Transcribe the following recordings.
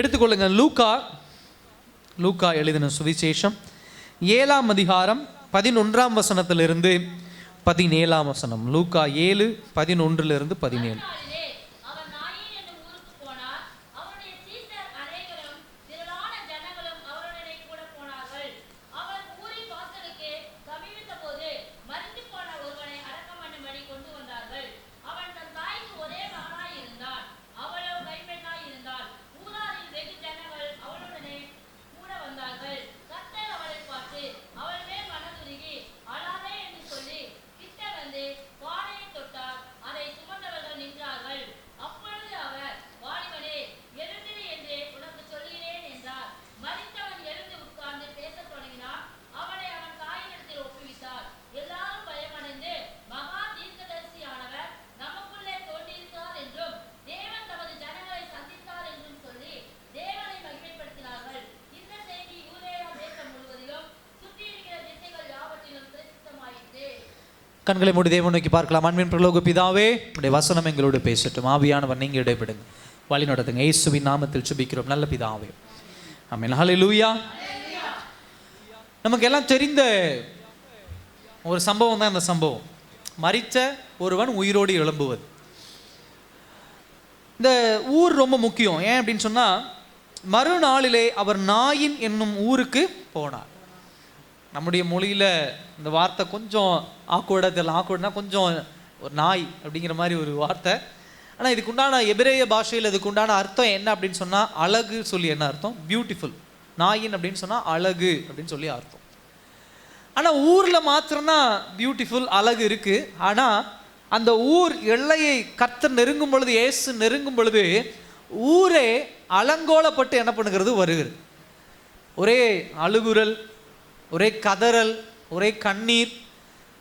எடுத்துக்கொள்ளுங்க. லூக்கா எழுதின சுவிசேஷம் 7ஆம் அதிகாரம் 11ஆம் வசனத்திலிருந்து 17ஆம் வசனம். லூக்கா 7:11 17. கண்களை மூடி தேவன் நோக்கி பார்க்கலாம். அன்பின் பரலோக பிதாவே, உடைய வசனம் எங்களோடு பேசட்டும். ஆவியானவர் நீங்க இடைப்படுங்க, வழி நடத்துங்க. இயேசுவின் நாமத்தில் ஜெபிக்கிறோம் நல்ல பிதாவே, ஆமென். ஹல்லேலூயா. நமக்கு எல்லாம் தெரிந்த ஒரு சம்பவம் தான் இந்த சம்பவம். மரித்த ஒருவன் உயிரோடு எழும்புவது. இந்த ஊர் ரொம்ப முக்கியம். ஏன் அப்படின்னு சொன்னா, மறுநாளிலே அவர் நாயின் என்னும் ஊருக்கு போனார். நம்முடைய மொழியில் இந்த வார்த்தை கொஞ்சம் ஆக்வர்டாக தெரியல. ஆக்வர்ட்னா கொஞ்சம் ஒரு நாய் அப்படிங்கிற மாதிரி ஒரு வார்த்தை. ஆனால் இதுக்குண்டான எபிரேய பாஷையில் இதுக்குண்டான அர்த்தம் என்ன அப்படின்னு சொன்னால், அழகு சொல்லி என்ன அர்த்தம்? பியூட்டிஃபுல். நாயின் அப்படின்னு சொன்னால் அழகு அப்படின்னு சொல்லி அர்த்தம். ஆனால் ஊரில் மாத்திரம்தான் பியூட்டிஃபுல், அழகு இருக்குது. ஆனால் அந்த ஊர் எல்லையை கர்த்தர் நெருங்கும் பொழுது, இயேசு நெருங்கும் பொழுது ஊரே அலங்கோலப்பட்டு என்ன பண்ணுகிறது? வருகிறது. ஒரே அழுகுரல், ஒரே கதறல், ஒரே கண்ணீர்.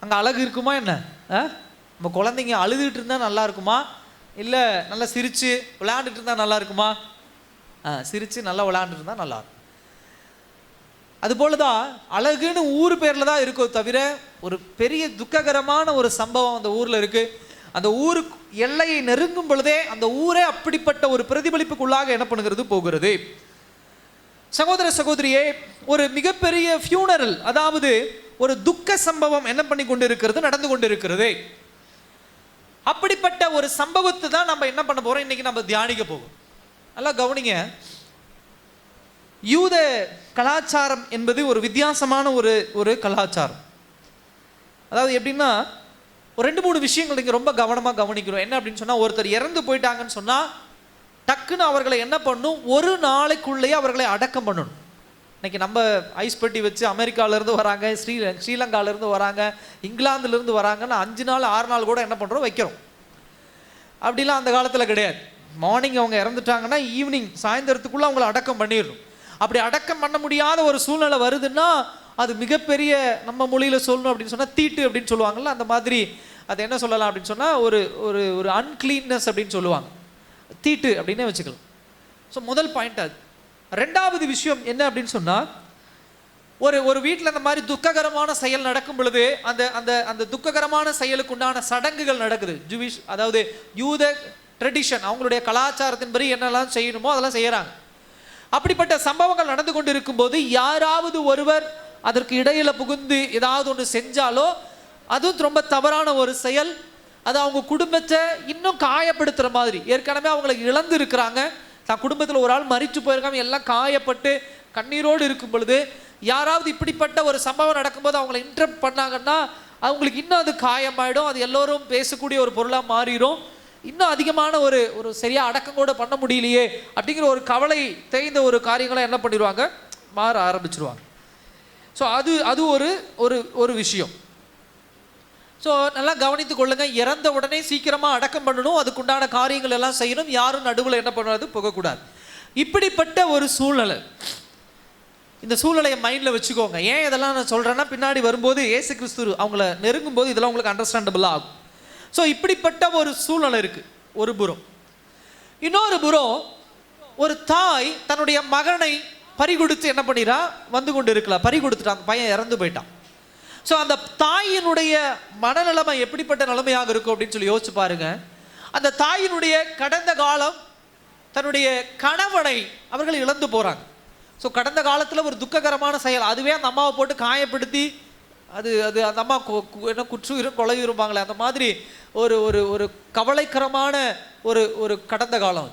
அங்கே அழகு இருக்குமா என்ன? நம்ம குழந்தைங்க அழுதுகிட்டு இருந்தால் நல்லா இருக்குமா, இல்லை நல்லா சிரித்து விளையாண்டுட்டு இருந்தால் நல்லா இருக்குமா? சிரித்து நல்லா விளையாண்டுட்டு இருந்தால் நல்லா இருக்கும். அதுபோல தான் அழகுன்னு ஊர் பேரில் தான் இருக்கோ தவிர, ஒரு பெரிய துக்ககரமான ஒரு சம்பவம் அந்த ஊரில் இருக்குது. அந்த ஊருக்கு எல்லையை நெருங்கும் பொழுதே அந்த ஊரே அப்படிப்பட்ட ஒரு பிரதிபலிப்புக்குள்ளாக என்ன பண்ணுகிறது? போகிறது. சகோதர சகோதரியே, ஒரு மிகப்பெரிய ஃபியூனரல், அதாவது ஒரு துக்க சம்பவம் என்ன பண்ணி கொண்டு இருக்கிறது? நடந்து கொண்டு இருக்கிறது. அப்படிப்பட்ட ஒரு சம்பவத்தை தான் நம்ம என்ன பண்ண போறோம்? இன்னைக்கு நம்ம தியானிக்க போகிறோம். நல்லா கவனிங்க. யூத கலாச்சாரம் என்பது ஒரு வித்தியாசமான ஒரு கலாச்சாரம். அதாவது எப்படின்னா, ஒரு 2-3 விஷயங்கள் நீங்கள் ரொம்ப கவனமாக கவனிக்கிறோம். என்ன அப்படின்னு சொன்னால், ஒருத்தர் இறந்து போயிட்டாங்கன்னு சொன்னால் டக்குன்னு அவர்களை என்ன பண்ணும்? ஒரு நாளைக்குள்ளேயே அவர்களை அடக்கம் பண்ணணும். இன்னைக்கு நம்ம ஐஸ் பெட்டி வச்சு அமெரிக்காவிலேருந்து வராங்க, ஸ்ரீலங்காவிலேருந்து வராங்க, இங்கிலாந்துலேருந்து வராங்கன்னா 5 நாள் 6 நாள் கூட என்ன பண்ணுறோம்? வைக்கிறோம். அப்படிலாம் அந்த காலத்தில் கிடையாது. மார்னிங் அவங்க இறந்துட்டாங்கன்னா ஈவினிங் சாயந்தரத்துக்குள்ளே அவங்கள அடக்கம் பண்ணிடணும். அப்படி அடக்கம் பண்ண முடியாத ஒரு சூழ்நிலை வருதுன்னா, அது மிகப்பெரிய, நம்ம மொழியில் சொல்லணும் அப்படின்னு சொன்னால் தீட்டு அப்படின்னு சொல்லுவாங்கள்ல, அந்த மாதிரி. அது என்ன சொல்லலாம் அப்படின்னு சொன்னால், ஒரு அன்கிளீன்னஸ் அப்படின்னு சொல்லுவாங்க. தீட்டு அப்படின்னே வச்சுக்கலாம். ஸோ முதல் பாயிண்ட் அது. 2வது விஷயம் என்ன அப்படின்னு சொன்னால், ஒரு வீட்டில் அந்த மாதிரி துக்ககரமான செயல் நடக்கும் பொழுது அந்த துக்ககரமான செயலுக்கு உண்டான சடங்குகள் நடக்குது. ஜூவிஷ், அதாவது யூத ட்ரெடிஷன், அவங்களுடைய கலாச்சாரத்தின்படி என்னெல்லாம் செய்யணுமோ அதெல்லாம் செய்கிறாங்க. அப்படிப்பட்ட சம்பவங்கள் நடந்து கொண்டு இருக்கும்போது யாராவது ஒருவர் அதற்கு இடையில் புகுந்து ஏதாவது ஒன்று செஞ்சாலோ அதுவும் ரொம்ப தவறான ஒரு செயல். அது அவங்க குடும்பத்தை இன்னும் காயப்படுத்துகிற மாதிரி. ஏற்கனவே அவங்களை இழந்து இருக்கிறாங்க, தான் குடும்பத்தில் ஒரு ஆள் மரித்து போயிருக்காங்க, எல்லாம் காயப்பட்டு கண்ணீரோடு இருக்கும் பொழுது யாராவது இப்படிப்பட்ட ஒரு சம்பவம் நடக்கும்போது அவங்கள இன்டரப்ட் பண்ணாங்கன்னா அவங்களுக்கு இன்னும் அது காயமாயிடும். அது எல்லோரும் பேசக்கூடிய ஒரு பொருளாக மாறிடும். இன்னும் அதிகமான ஒரு சரியாக அடக்கம் கூட பண்ண முடியலையே அப்படிங்கிற ஒரு கவலை தேய்ந்த ஒரு காரியங்களை என்ன பண்ணிடுவாங்க? மாற ஆரம்பிச்சிருவாங்க. ஸோ அது ஒரு விஷயம். ஸோ நல்லா கவனித்து கொள்ளுங்க. இறந்த உடனே சீக்கிரமாக அடக்கம் பண்ணணும், அதுக்குண்டான காரியங்கள் எல்லாம் செய்யணும், யாரும் நடுவில் என்ன பண்ணாது? போகக்கூடாது. இப்படிப்பட்ட ஒரு சூழ்நிலை. இந்த சூழ்நிலையை மைண்டில் வச்சுக்கோங்க. ஏன் இதெல்லாம் நான் சொல்கிறேன்னா, பின்னாடி வரும்போது இயேசு கிறிஸ்து அவங்கள நெருங்கும் போது இதெல்லாம் உங்களுக்கு அண்டர்ஸ்டாண்டபிளாக ஆகும். ஸோ இப்படிப்பட்ட ஒரு சூழ்நிலை இருக்குது ஒரு புறம். இன்னொரு புறம், ஒரு தாய் தன்னுடைய மகனை பறிகொடுத்து என்ன பண்ணிடா? வந்து கொண்டு இருக்கலாம், பறிகொடுத்துட்டான், பையன் இறந்து போயிட்டான். ஸோ அந்த தாயினுடைய மனநிலைமை எப்படிப்பட்ட நிலைமையாக இருக்கும் அப்படின்னு சொல்லி யோசிச்சு பாருங்க. அந்த தாயினுடைய கடந்த காலம் தன்னுடைய கணவனை அவர்கள் இழந்து போகிறாங்க. ஸோ கடந்த காலத்தில் ஒரு துக்ககரமான செயல், அதுவே அந்த அம்மாவை போட்டு காயப்படுத்தி அது அது அந்த அம்மா என்ன குற்றுயிரும் கொலையுறும்பாங்களே, அந்த மாதிரி ஒரு ஒரு ஒரு கவலைக்கரமான ஒரு ஒரு கடந்த காலம்.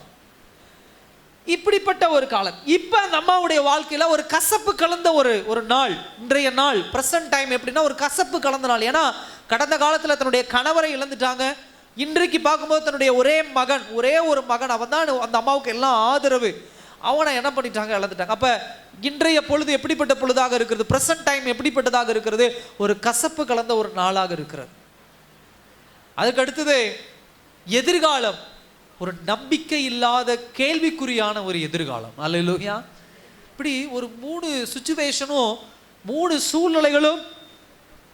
இப்படிப்பட்ட ஒரு காலம். இப்போ அந்த அம்மாவுடைய வாழ்க்கையில் ஒரு கசப்பு கலந்த ஒரு நாள், இன்றைய நாள் ப்ரெசன்ட் டைம் எப்படின்னா ஒரு கசப்பு கலந்த நாள். ஏன்னா கடந்த காலத்தில் தன்னுடைய கணவரை இழந்துட்டாங்க. இன்றைக்கு பார்க்கும்போது தன்னுடைய ஒரே ஒரு மகன் அவன் தான் அந்த அம்மாவுக்கு எல்லாம் ஆதரவு, அவனை என்ன பண்ணிட்டாங்க, இழந்துட்டாங்க. அப்போ இன்றைய பொழுது எப்படிப்பட்ட பொழுதாக இருக்கிறது, ப்ரெசன்ட் டைம் எப்படிப்பட்டதாக இருக்கிறது, ஒரு கசப்பு கலந்த ஒரு நாளாக இருக்கிறது. அதுக்கு அடுத்தது எதிர்காலம், ஒரு நம்பிக்கை இல்லாத கேள்விக்குறியான ஒரு எதிர்காலம். அல்லேலூயா. இப்படி ஒரு 3 சிச்சுவேஷனும் 3 சூழ்நிலைகளும்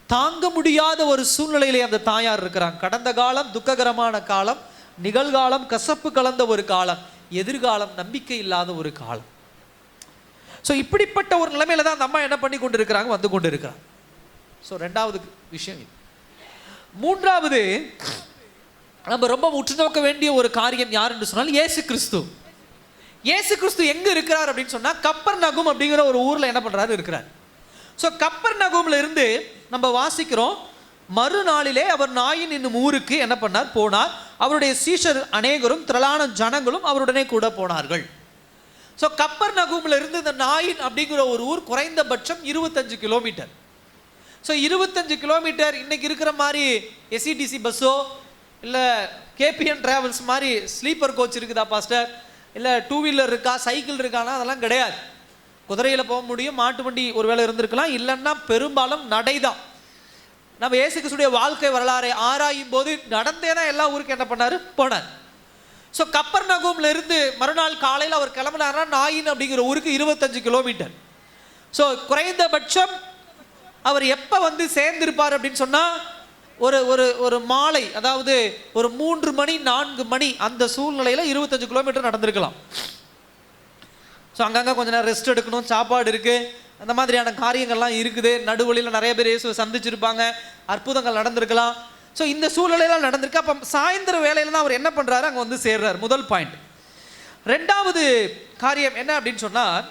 தாங்க முடியாத ஒரு சூழ்நிலையிலே அந்த தாயார் இருக்கிறாங்க. கடந்த காலம் துக்ககரமான காலம், நிகழ்காலம் கசப்பு கலந்த ஒரு காலம், எதிர்காலம் நம்பிக்கை இல்லாத ஒரு காலம். ஸோ இப்படிப்பட்ட ஒரு நிலைமையில தான் அந்த அம்மா என்ன பண்ணி கொண்டு இருக்கிறாங்க, வந்து கொண்டு இருக்கிறாங்க. ஸோ 2வது விஷயம் இது. 3வது நம்ம ரொம்ப உற்று நோக்க வேண்டிய ஒரு காரியம் யார் என்று சொன்னால் இயேசு கிறிஸ்து. இயேசு கிறிஸ்து எங்க இருக்கிறார் அப்படின்னு சொன்னா கப்பர்நகும் அப்படிங்கிற ஒரு ஊர்ல என்ன பண்றாரு, இருக்கிறார். ஸோ கப்பர்நகும்ல இருந்து நம்ம வாசிக்கிறோம், மறுநாளிலே அவர் நாயின் என்னும் ஊருக்கு என்ன பண்ணார், போனார். அவருடைய சீஷர் அநேகரும் திரளான ஜனங்களும் அவருடனே கூட போனார்கள். ஸோ கப்பர்நகும்ல இருந்து இந்த நாயின் அப்படிங்கிற ஒரு ஊர் குறைந்தபட்சம் 25 கிலோமீட்டர். ஸோ 25 கிலோமீட்டர் இன்னைக்கு இருக்கிற மாதிரி எஸ்இடிசி பஸ்ஸோ இல்லை கேபிஎன் டிராவல்ஸ் மாதிரி ஸ்லீப்பர் கோச் இருக்குதா பாஸ்டர், இல்லை 2 வீலர் இருக்கா, சைக்கிள் இருக்கானா, அதெல்லாம் கிடையாது. குதிரையில் போக முடியும், மாட்டு வண்டி ஒரு வேளை இருந்திருக்கலாம், இல்லைன்னா பெரும்பாலும் நடைதான். நம்ம இயேசு கிறிஸ்துடைய வாழ்க்கை வரலாறை ஆராயும் போது நடந்தே தான் எல்லா ஊருக்கு என்ன பண்ணார், போனார். ஸோ கப்பர்நகூம்ல இருந்து மறுநாள் காலையில் அவர் கிளம்பினார்னா நாயின் அப்படிங்கிற ஊருக்கு 25 கிலோமீட்டர். ஸோ குறைந்தபட்சம் அவர் எப்போ வந்து சேர்ந்திருப்பார் அப்படின்னு சொன்னால் ஒரு ஒரு ஒரு மாலை, அதாவது ஒரு 3 மணி 4 மணி அந்த சூழ்நிலையில் 25 கிலோமீட்டர் நடந்திருக்கலாம். ஸோ அங்கங்கே கொஞ்ச நேரம் ரெஸ்ட் எடுக்கணும், சாப்பாடு இருக்குது, அந்த மாதிரியான காரியங்கள்லாம் இருக்குது. நடுவழியில் நிறைய பேர் இயேசுவை சந்திச்சிருப்பாங்க, அற்புதங்கள் நடந்திருக்கலாம். ஸோ இந்த சூழ்நிலையெல்லாம் நடந்திருக்கு. அப்போ சாயந்தர வேலையில் தான் அவர் என்ன பண்ணுறாரு, அங்கே வந்து சேர்றார். முதல் பாயிண்ட். 2வது காரியம் என்ன அப்படின்னு சொன்னால்,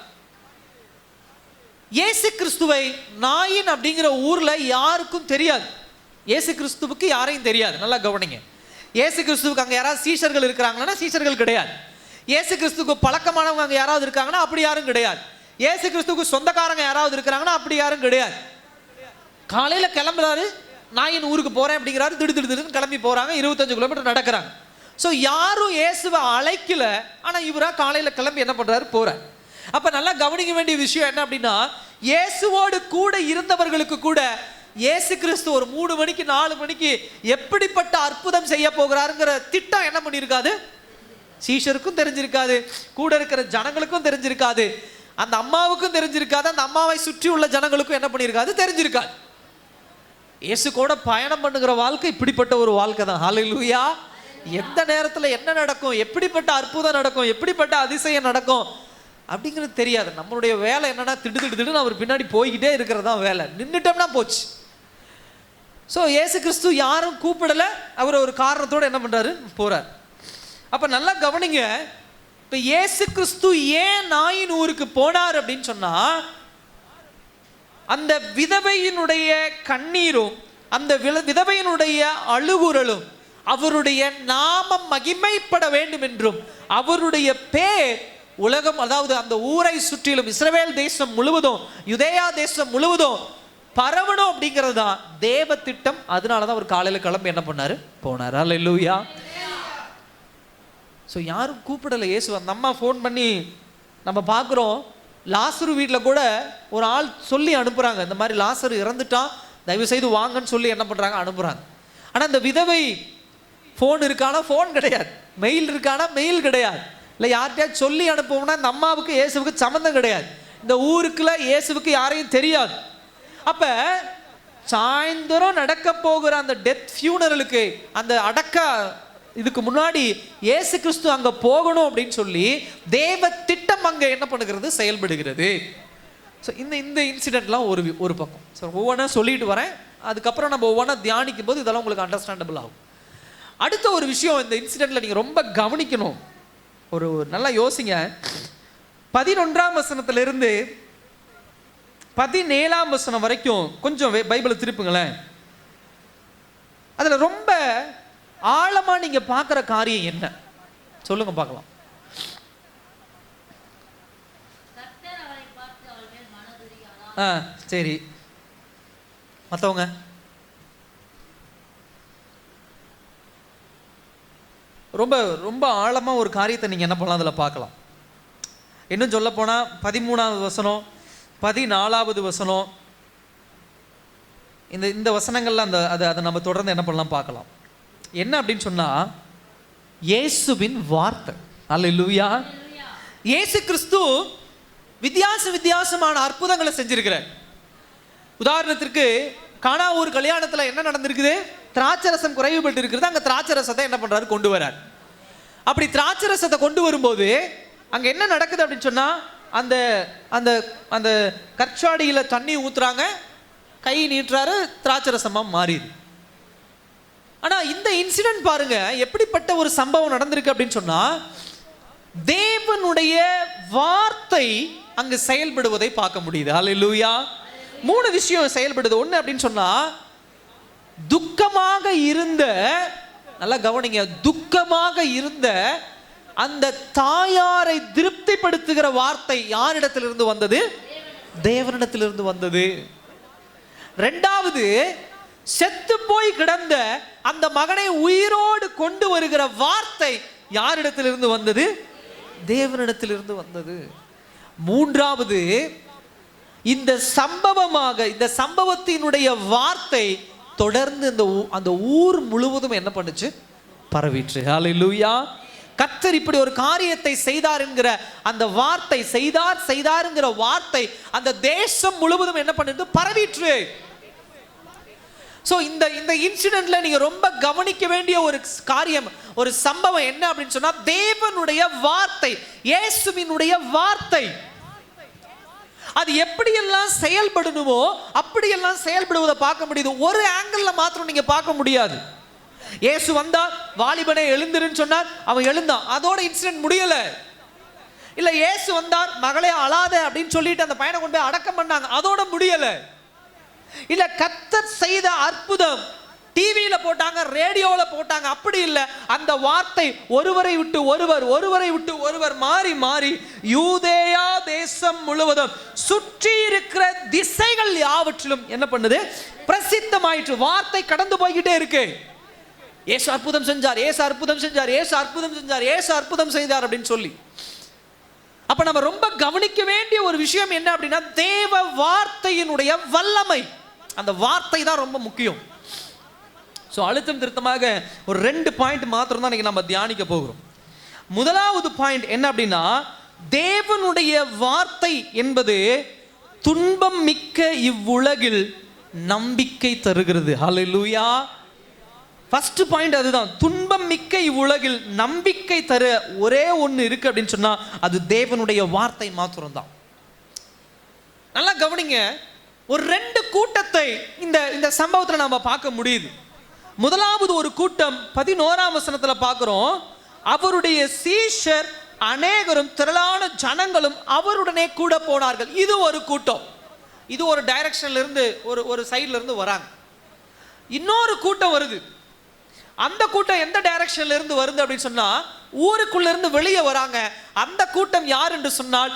இயேசு கிறிஸ்துவை நாயின் அப்படிங்கிற ஊரில் யாருக்கும் தெரியாது. இயேசு கிறிஸ்துவுக்கு யாரையும் தெரியாது. நல்லா கவனிங்க. இயேசு கிறிஸ்துவுக்கு அங்கே யாராவது சீஷர்கள் இருக்கிறாங்கன்னா சீஷர்கள் கிடையாது. இயேசு கிறிஸ்துவுக்கு பழக்கமானவங்க அங்கே யாராவது இருக்காங்கன்னா அப்படி யாரும் கிடையாது. இயேசு கிறிஸ்துவுக்கு சொந்தக்காரங்க யாராவது இருக்கிறாங்கன்னா அப்படி யாரும் கிடையாது. காலையில் கிளம்புறாரு, நாயின் ஊருக்கு போகிறேன் அப்படிங்கிறாரு, திடுன்னு கிளம்பி போகிறாங்க, 25 கிலோமீட்டர் நடக்கிறாங்க. ஸோ யாரும் இயேசுவை அழைக்கல, ஆனால் இவராக காலையில் கிளம்பி என்ன பண்ணுறாரு, போகிறார். அப்போ நல்லா கவனிக்க வேண்டிய விஷயம் என்ன அப்படின்னா, இயேசுவோடு கூட இருந்தவர்களுக்கு கூட இயேசு கிறிஸ்து ஒரு 3 மணிக்கு 4 மணிக்கு எப்படிப்பட்ட அற்புதம் செய்ய போகிறாருங்கிற திட்டம் என்ன பண்ணியிருக்காது, சீஷருக்கும் தெரிஞ்சிருக்காது, கூட இருக்கிற ஜனங்களுக்கும் தெரிஞ்சிருக்காது, அந்த அம்மாவுக்கும் தெரிஞ்சிருக்காது, அந்த அம்மாவை சுற்றி உள்ள ஜனங்களுக்கும் என்ன பண்ணியிருக்காது, தெரிஞ்சிருக்காது. இயேசு கூட பயணம் பண்ணுகிற வாழ்க்கை இப்படிப்பட்ட ஒரு வாழ்க்கை தான். ஹல்லேலூயா. எந்த நேரத்தில் என்ன நடக்கும், எப்படிப்பட்ட அற்புதம் நடக்கும், எப்படிப்பட்ட அதிசயம் நடக்கும் அப்படிங்கிறது தெரியாது. நம்மளுடைய வேலை என்னன்னா திடுன்னு அவர் பின்னாடி போய்கிட்டே இருக்கிறது தான் வேலை. நின்றுட்டோம்னா போச்சு. ஸோ இயேசு கிறிஸ்து யாரும் கூப்பிடலை, அவர் ஒரு காரணத்தோடு என்ன பண்ணுறாரு, போகிறார். அப்போ நல்லா கவனிங்க. இப்போ இயேசு கிறிஸ்து ஏன் நாயின் ஊருக்கு போனார் அப்படின்னு சொன்னால், அந்த விதவையினுடைய கண்ணீரும் அந்த விதவையினுடைய அழுகுறலும் அவருடைய நாமம் மகிமைப்பட வேண்டும் என்றும் அவருடைய பேர் உலகம், அதாவது அந்த ஊரை சுற்றிலும் இஸ்ரவேல் தேசம் முழுவதும் யூதேயா தேசம் முழுவதும் பரவணும் அப்படிங்கிறது தான் தேவ திட்டம். அதனால தான் அவர் காலையில் கிளம்பி என்ன பண்ணார், போனார். அல்லேலூயா. ஸோ யாரும் கூப்பிடலை இயேசு. அந்த அம்மா ஃபோன் பண்ணி நம்ம பார்க்குறோம், லாசரு வீட்டில் கூட ஒரு ஆள் சொல்லி அனுப்புகிறாங்க, இந்த மாதிரி லாசரு இறந்துட்டான், தயவுசெய்து வாங்கன்னு சொல்லி என்ன பண்ணுறாங்க, அனுப்புகிறாங்க. ஆனால் இந்த விதவை ஃபோன் இருக்கானா, ஃபோன் கிடையாது, மெயில் இருக்கானா, மெயில் கிடையாது, இல்லை யார்கிட்டயாவது சொல்லி அனுப்புவோம்னா இந்த அம்மாவுக்கு இயேசுவுக்கு சம்மந்தம் கிடையாது, இந்த ஊருக்குள்ள இயேசுவுக்கு யாரையும் தெரியாது. அப்போ சாயந்தரம் நடக்க போகிற அந்த டெத் ஃபியூனரலுக்கு, அந்த அடக்க இதுக்கு முன்னாடி இயேசு கிறிஸ்து அங்கே போகணும் அப்படின்னு சொல்லி தேவ திட்டம் அங்கே என்ன பண்ணுகிறது, செயல்படுகிறது. ஸோ இந்த இன்சிடென்ட்லாம் ஒரு பக்கம். ஸோ ஒவ்வொன்றா சொல்லிட்டு வரேன், அதுக்கப்புறம் நம்ம ஒவ்வொன்றா தியானிக்கும் போது இதெல்லாம் உங்களுக்கு அண்டர்ஸ்டாண்டபிள் ஆகும். அடுத்த ஒரு விஷயம் இந்த இன்சிடென்ட்டில் நீங்கள் ரொம்ப கவனிக்கணும். ஒரு நல்லா யோசிங்க. 11ஆம் வசனத்திலிருந்து 17ஆம் வசனம் வரைக்கும் கொஞ்சம் பைபிளை திருப்புங்களேன். அதுல ரொம்ப ஆழமா நீங்க பார்க்குற காரியம் என்ன சொல்லுங்க பார்க்கலாம். சரி, மற்றவங்க ரொம்ப ரொம்ப ஆழமாக ஒரு காரியத்தை நீங்கள் என்ன பண்ணலாம் அதில் பார்க்கலாம். இன்னும் சொல்ல போனால் 13ஆவது வசனம், 14ஆவது வசனம், இந்த வசனங்கள்ல அதை நம்ம தொடர்ந்து என்ன பண்ணலாம் பார்க்கலாம். என்ன அப்படின்னு சொன்னால், இயேசுவின் வார்த்தை. அல்லேலூயா. இயேசு கிறிஸ்து வித்தியாசமான அற்புதங்களை செஞ்சிருக்கிறார். உதாரணத்திற்கு கானா ஒரு கல்யாணத்தில் என்ன நடந்திருக்குது? திராட்சரசம் குறைவுபட்டு இருக்கிறது. அங்கே திராட்சரசத்தை என்ன பண்ணுறாரு? கொண்டு வரார். அப்படி திராட்சரசத்தை கொண்டு வரும்போது அங்கே என்ன நடக்குது அப்படின்னு சொன்னால், அந்த அந்த அந்த கற்சாடியில் தண்ணி ஊற்றுறாங்க, கை நீட்டுறாரு, திராட்சரசமாக மாறிது. ஆனால் இந்த இன்சிடென்ட் பாருங்க, எப்படிப்பட்ட ஒரு சம்பவம் நடந்திருக்கு அப்படின்னு சொன்னால், தேவனுடைய வார்த்தை அங்கு செயல்படுவதை பார்க்க முடியுது. அல்லேலூயா. 3 விஷயம் செயல்படுது. ஒன்று அப்படின்னு சொன்னா, துக்கமாக இருந்த, நல்லா கவனிங்க, துக்கமாக இருந்த அந்த தாயாரை திருப்திப்படுத்துகிற வார்த்தை யாரிடத்திலிருந்து வந்தது? தேவனிடத்திலிருந்து வந்தது. 2வது, செத்து போய் கிடந்த அந்த மகனை உயிரோடு கொண்டு வருகிற வார்த்தை யாரிடத்திலிருந்து வந்தது? தேவனிடத்திலிருந்து வந்தது. 3வது, இந்த சம்பவத்தினுடைய வார்த்தை தொடர்ந்து அந்த ஊர் முழுவதும் என்ன பண்ணுச்சு? பரவிற்று. ஹல்லேலூயா. கர்த்தர் இப்படி ஒரு காரியத்தை செய்தார் என்கிற அந்த வார்த்தை, செய்தார்ங்கிற வார்த்தை அந்த தேசம் முழுவதும் என்ன பண்ணுது? பரவிற்று. ஸோ இந்த இன்சிடென்ட்ல நீங்க ரொம்ப கவனிக்க வேண்டிய ஒரு காரியம், ஒரு சம்பவம் என்ன அப்படின்னு சொன்னா, தேவனுடைய வார்த்தை, இயேசுவினுடைய வார்த்தை அது எப்படியெல்லாம் செயல்படணுமோ அப்படியெல்லாம் செயல்படுவதை பார்க்க முடியுது. ஒரு ஆங்கிள் மாத்திரம் நீங்க பார்க்க முடியாது. இயேசு வந்தா, வாலிபனை எழுந்திருன்னு சொன்னார், அவன் எழுந்தான், அதோட இன்சிடென்ட் முடியல. இல்ல இயேசு வந்தார், மகளே அழாத அப்படின்னு சொல்லிட்டு அந்த பையனை கொண்டு போய் அடக்கம் பண்ணாங்க, அதோட முடியல. இல்ல கர்த்தர் செய்த அற்புதம் டிவியில போட்டாங்க, ரேடியோவில் போட்டாங்க, அப்படி இல்லை. அந்த வார்த்தை ஒருவரை விட்டு ஒருவர் மாறி யூதேயா தேசம் முழுவதும் சுற்றி இருக்கிற திசைகள் யாவற்றிலும் என்ன பண்ணுது? பிரசித்தமாயிற்று. வார்த்தை கடந்து போய்கிட்டே இருக்கு. ஏசு அற்புதம் செஞ்சார், ஏசு அற்புதம் செஞ்சார், ஏசு அற்புதம் செஞ்சார், ஏசு அற்புதம் செய்தார் அப்படின்னு சொல்லி. அப்ப நம்ம ரொம்ப கவனிக்க வேண்டிய ஒரு விஷயம் என்ன அப்படின்னா, தேவ வார்த்தையினுடைய வல்லமை. அந்த வார்த்தை தான் ரொம்ப முக்கியம். ஸோ அழுத்தம் திருத்தமாக ஒரு 2 பாயிண்ட் மாத்திரம் தான் நம்ம தியானிக்க போகிறோம். முதலாவது பாயிண்ட் என்ன அப்படின்னா, தேவனுடைய வார்த்தை என்பது துன்பம் மிக்க இவ்வுலகில் நம்பிக்கை தருகிறது. ஹல்லேலூயா. ஃபர்ஸ்ட் பாயிண்ட் அதுதான். துன்பம் மிக்க இவ்வுலகில் நம்பிக்கை தர ஒரே ஒன்று இருக்கு அப்படின்னு சொன்னா, அது தேவனுடைய வார்த்தை மாத்திரம் தான். நல்லா கவனிங்க. ஒரு 2 கூட்டத்தை இந்த சம்பவத்தில் நாம பார்க்க முடியுது. முதலாவது ஒரு கூட்டம் 11ஆம் வசனத்துல பார்க்கிறோம். அவருடைய சீஷர் அநேகரும் திரளான ஜனங்களும் அவருடனே கூட போனார்கள். இது ஒரு கூட்டம். இது ஒரு டைரக்ஷன்ல இருந்து ஒரு சைட்ல இருந்து வராங்க. இன்னொரு கூட்டம் வருது. அந்த கூட்டம் எந்த டைரக்ஷன்ல இருந்து வருது அப்படின்னு சொன்னா, ஊருக்குள்ள இருந்து வெளியே வராங்க. அந்த கூட்டம் யார் என்று சொன்னால்,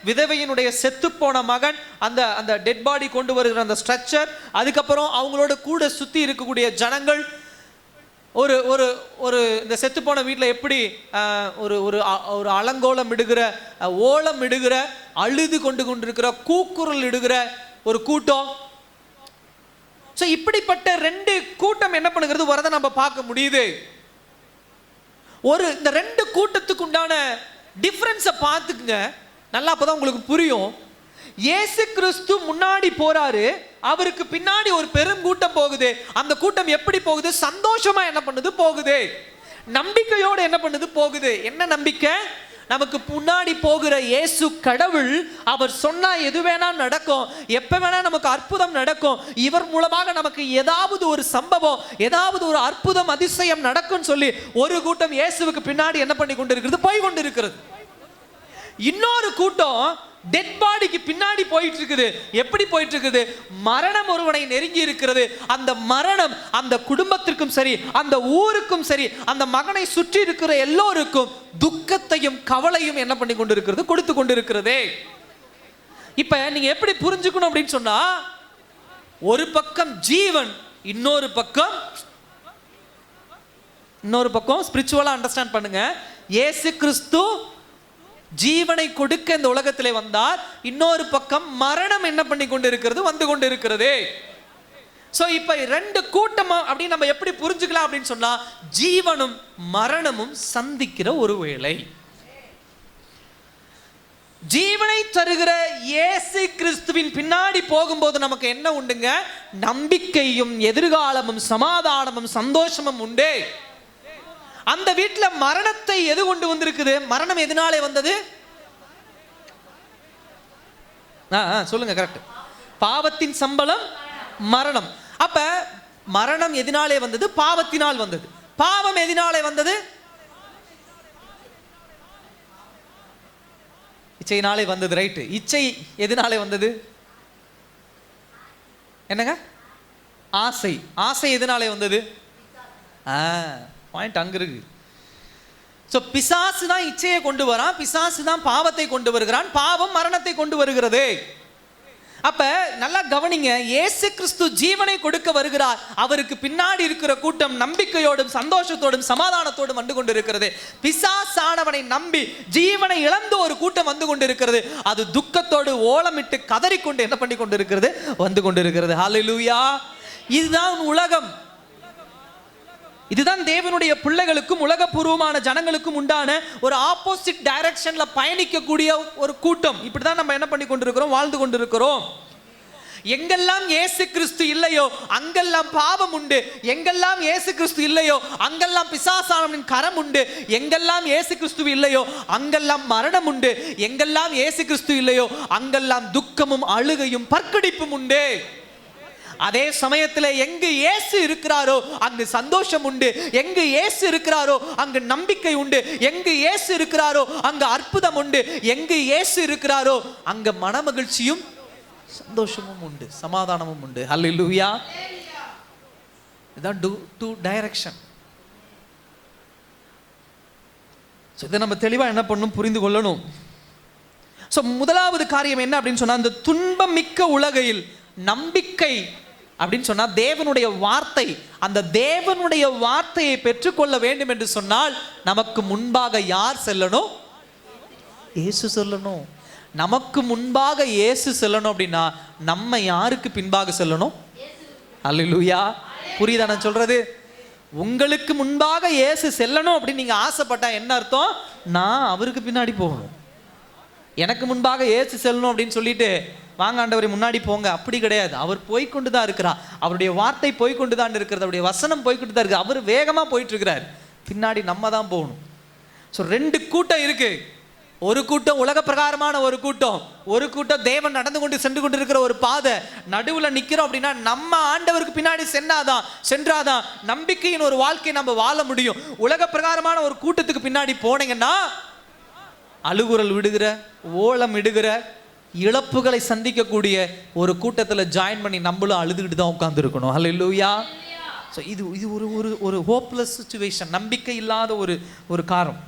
விதவையினுடைய செத்து போன மகன், அந்த டெட் பாடி கொண்டு வருகிற அந்த ஸ்ட்ரக்சர், அதுக்கப்புறம் அவங்களோட கூட சுத்தி இருக்கக்கூடிய ஜனங்கள். ஒரு ஒரு ஒரு இந்த செத்து போன வீட்டில் எப்படி ஒரு அலங்கோலம் இடுகிற, ஓலம் இடுகிற, அழுது கொண்டிருக்கிற, கூக்குரல் இடுகிற ஒரு கூட்டம். ஸோ இப்படிப்பட்ட 2 கூட்டம் என்ன பண்ணுகிறது வரதை நம்ம பார்க்க முடியுது. இந்த 2 கூட்டத்துக்கு உண்டான டிஃபரன்ஸை பார்த்துக்குங்க நல்லா, அப்பதான் உங்களுக்கு புரியும். இயேசு கிறிஸ்து முன்னாடி போறாரு, அவருக்கு பின்னாடி ஒரு பெரும் கூட்டம் போகுது. அந்த கூட்டம் எப்படி போகுது? சந்தோஷமா என்ன பண்ணுது? போகுது. நம்பிக்கையோடு என்ன பண்ணுது? போகுது. என்ன நம்பிக்கை? நமக்கு முன்னாடி போகிற இயேசு கடவுள், அவர் சொன்னா எது வேணா நடக்கும், எப்ப வேணா நமக்கு அற்புதம் நடக்கும், இவர் மூலமாக நமக்கு ஏதாவது ஒரு சம்பவம், ஏதாவது ஒரு அற்புதம் அதிசயம் நடக்கும் சொல்லி ஒரு கூட்டம் இயேசுவுக்கு பின்னாடி என்ன பண்ணி கொண்டிருக்கிறது, போய் கொண்டிருக்கிறது. இன்னொரு கூட்டம் டெட் பாடிக்கு பின்னாடி போயிட்டு இருக்குது. எப்படி போயிட்டு இருக்குது? மரணம் ஒருவனை நெருங்கி இருக்கிறது. அந்த மரணம் அந்த குடும்பத்திற்கும் சரி, அந்த ஊருக்கும் சரி, அந்த மகனை சுற்றி இருக்கிற எல்லோருக்கும் துக்கத்தையும் கவலையும் என்ன பண்ணி கொண்டிருக்கிறது, கொடுத்து கொண்டிருக்கிறது. இப்ப நீங்க எப்படி புரிஞ்சுக்கணும் அப்படின்னு சொன்னா, ஒரு பக்கம் ஜீவன், இன்னொரு பக்கம் ஸ்பிரிச்சுவலா அண்டர்ஸ்டாண்ட் பண்ணுங்க. இயேசு கிறிஸ்து ஜீவனை கொடுக்க இந்த உலகத்திலே வந்தார். இன்னொரு பக்கம் மரணம் என்ன பண்ணி கொண்டு இருக்கிறது, வந்து கொண்டு இருக்கிறது. சோ இப்ப ரெண்டு கூட்டம் அப்படின்னு நம்ம எப்படி புரிஞ்சுக்கலாம் அப்படின்னு சொன்னா, ஜீவனும் மரணமும் சந்திக்கிற ஒரு வேளை. ஜீவனை தருகிற இயேசு கிறிஸ்துவின் பின்னாடி போகும்போது நமக்கு என்ன உண்டுங்க? நம்பிக்கையும் எதிர்காலமும் சமாதானமும் சந்தோஷமும் உண்டு. அந்த வீட்டுல மரணத்தை எது கொண்டு வந்திருக்குது? மரணம் எதனாலே வந்தது? சொல்லுங்க, கரெக்ட். பாவத்தின் சம்பளம் மரணம். அப்ப மரணம் எதனாலே வந்தது? பாவத்தினால் வந்தது. பாவம் எதனாலே வந்தது? இச்சையினாலே வந்தது. ரைட். இச்சை எதனாலே வந்தது? என்னங்க? ஆசை. ஆசை எதனாலே வந்தது? பாயிண்ட் அங்க இருக்கு. சோ பிசாசு தான் இச்சையை கொண்டு வரான், பிசாசு தான் பாவத்தை கொண்டு வருகிறான், பாவம் மரணத்தை கொண்டு வருகிறது. அப்ப நல்லா கவனிங்க, இயேசு கிறிஸ்து ஜீவனை கொடுக்க வருகிறார். அவருக்கு பின்னாடி இருக்கிற கூட்டம் நம்பிக்கையோடும் சந்தோஷத்தோடும் சமாதானத்தோடும் வந்து கொண்டிருக்கிறது. பிசாசானவனை நம்பி ஜீவனை இழந்து ஒரு கூட்டம் வந்து கொண்டிருக்கிறது. அது துக்கத்தோடு ஓலமிட்டு கதறிக்கொண்டு என்ன பண்ணி கொண்டிருக்கிறது, வந்து கொண்டிருக்கிறது. ஹல்லேலூயா. இதுதான் உலகம். இதுதான் தேவனுடைய பிள்ளைகளுக்கும் உலகபூர்வமான ஜனங்களுக்கும் உண்டான ஒரு ஆப்போசிட் டைரக்ஷன்ல பயணிக்கக்கூடிய ஒரு கூட்டம். இப்படிதான் நம்ம என்ன பண்ணி கொண்டிருக்கிறோம், வாழ்ந்து கொண்டிருக்கிறோம். எங்கெல்லாம் இயேசு கிறிஸ்து இல்லையோ அங்கெல்லாம் பாவம் உண்டு. எங்கெல்லாம் இயேசு கிறிஸ்து இல்லையோ அங்கெல்லாம் பிசாசானவனின் கரம் உண்டு. எங்கெல்லாம் இயேசு கிறிஸ்து இல்லையோ அங்கெல்லாம் மரணம் உண்டு. எங்கெல்லாம் இயேசு கிறிஸ்து இல்லையோ அங்கெல்லாம் துக்கமும் அழுகையும் பற்கடிப்பும் உண்டு. அதே சமயத்தில் எங்கு இயேசு இருக்கிறாரோ அங்கு சந்தோஷம் உண்டு. எங்கு இயேசு இருக்கிறாரோ அங்கு நம்பிக்கை உண்டு. எங்கு இயேசு இருக்கிறாரோ அங்கு அற்புதம் உண்டு. எங்கு இயேசு இருக்கிறாரோ அங்கு மனமகிழ்ச்சியும் சந்தோஷமும் உண்டு, சமாதானமும் உண்டு. ஹல்லேலூயா. இதான் டூ டைரக்ஷன். இதை நம்ம தெளிவா என்ன பண்ணணும், புரிந்து கொள்ளணும். சோ முதலாவது காரியம் என்ன அப்படின்னு சொன்னா, அந்த துன்பம் மிக்க உலகையில் நம்பிக்கை அப்படின்னு சொன்னா தேவனுடைய வார்த்தை. அந்த தேவனுடைய வார்த்தையை பெற்றுக்கொள்ள வேண்டும் என்று சொன்னால் நமக்கு முன்பாக யார் செல்லணும்? இயேசு செல்லணும். நமக்கு முன்பாக இயேசு செல்லணும் அப்படின்னா நம்ம யாருக்கு பின்பாக செல்லணும்? அல்லேலூயா. புரியுதா நான் சொல்றது? உங்களுக்கு முன்பாக இயேசு செல்லணும் அப்படின்னு நீங்க ஆசைப்பட்டா என்ன அர்த்தம்? நான் அவருக்கு பின்னாடி போகணும். எனக்கு முன்பாக இயேசு செல்லணும் அப்படின்னு சொல்லிட்டு வாங்க ஆண்டவரை முன்னாடி போங்க, அப்படி கிடையாது. அவர் போய்கொண்டு தான் இருக்கிறார். அவருடைய வார்த்தை போய்கொண்டு தான் இருக்கிறது. அவருடைய வசனம் போய்கொண்டு தான் இருக்கு. அவர் வேகமா போயிட்டு இருக்கிறார். பின்னாடி நம்ம தான் போகணும். ஸோ ரெண்டு கூட்டம் இருக்கு. ஒரு கூட்டம் உலக பிரகாரமான ஒரு கூட்டம், ஒரு கூட்டம் தேவன் நடந்து கொண்டு சென்று கொண்டு இருக்கிற ஒரு பாதை. நடுவில் நிற்கிறோம் அப்படின்னா நம்ம ஆண்டவருக்கு பின்னாடி சென்றாதான் நம்பிக்கையின் ஒரு வாழ்க்கையை நம்ம வாழ முடியும். உலக பிரகாரமான ஒரு கூட்டத்துக்கு பின்னாடி போனீங்கன்னா அழுகுரல் விடுகிற, ஓலம் இடுகிற, இழப்புகளை சந்திக்கக்கூடிய ஒரு கூட்டத்தில் ஜாயின் பண்ணி நம்மளும் அழுதுகிட்டு தான் உட்கார்ந்துருக்கணும். ஹல்லேலூயா. ஸோ இது ஒரு ஹோப்லெஸ் சிச்சுவேஷன், நம்பிக்கை இல்லாத ஒரு காரம்.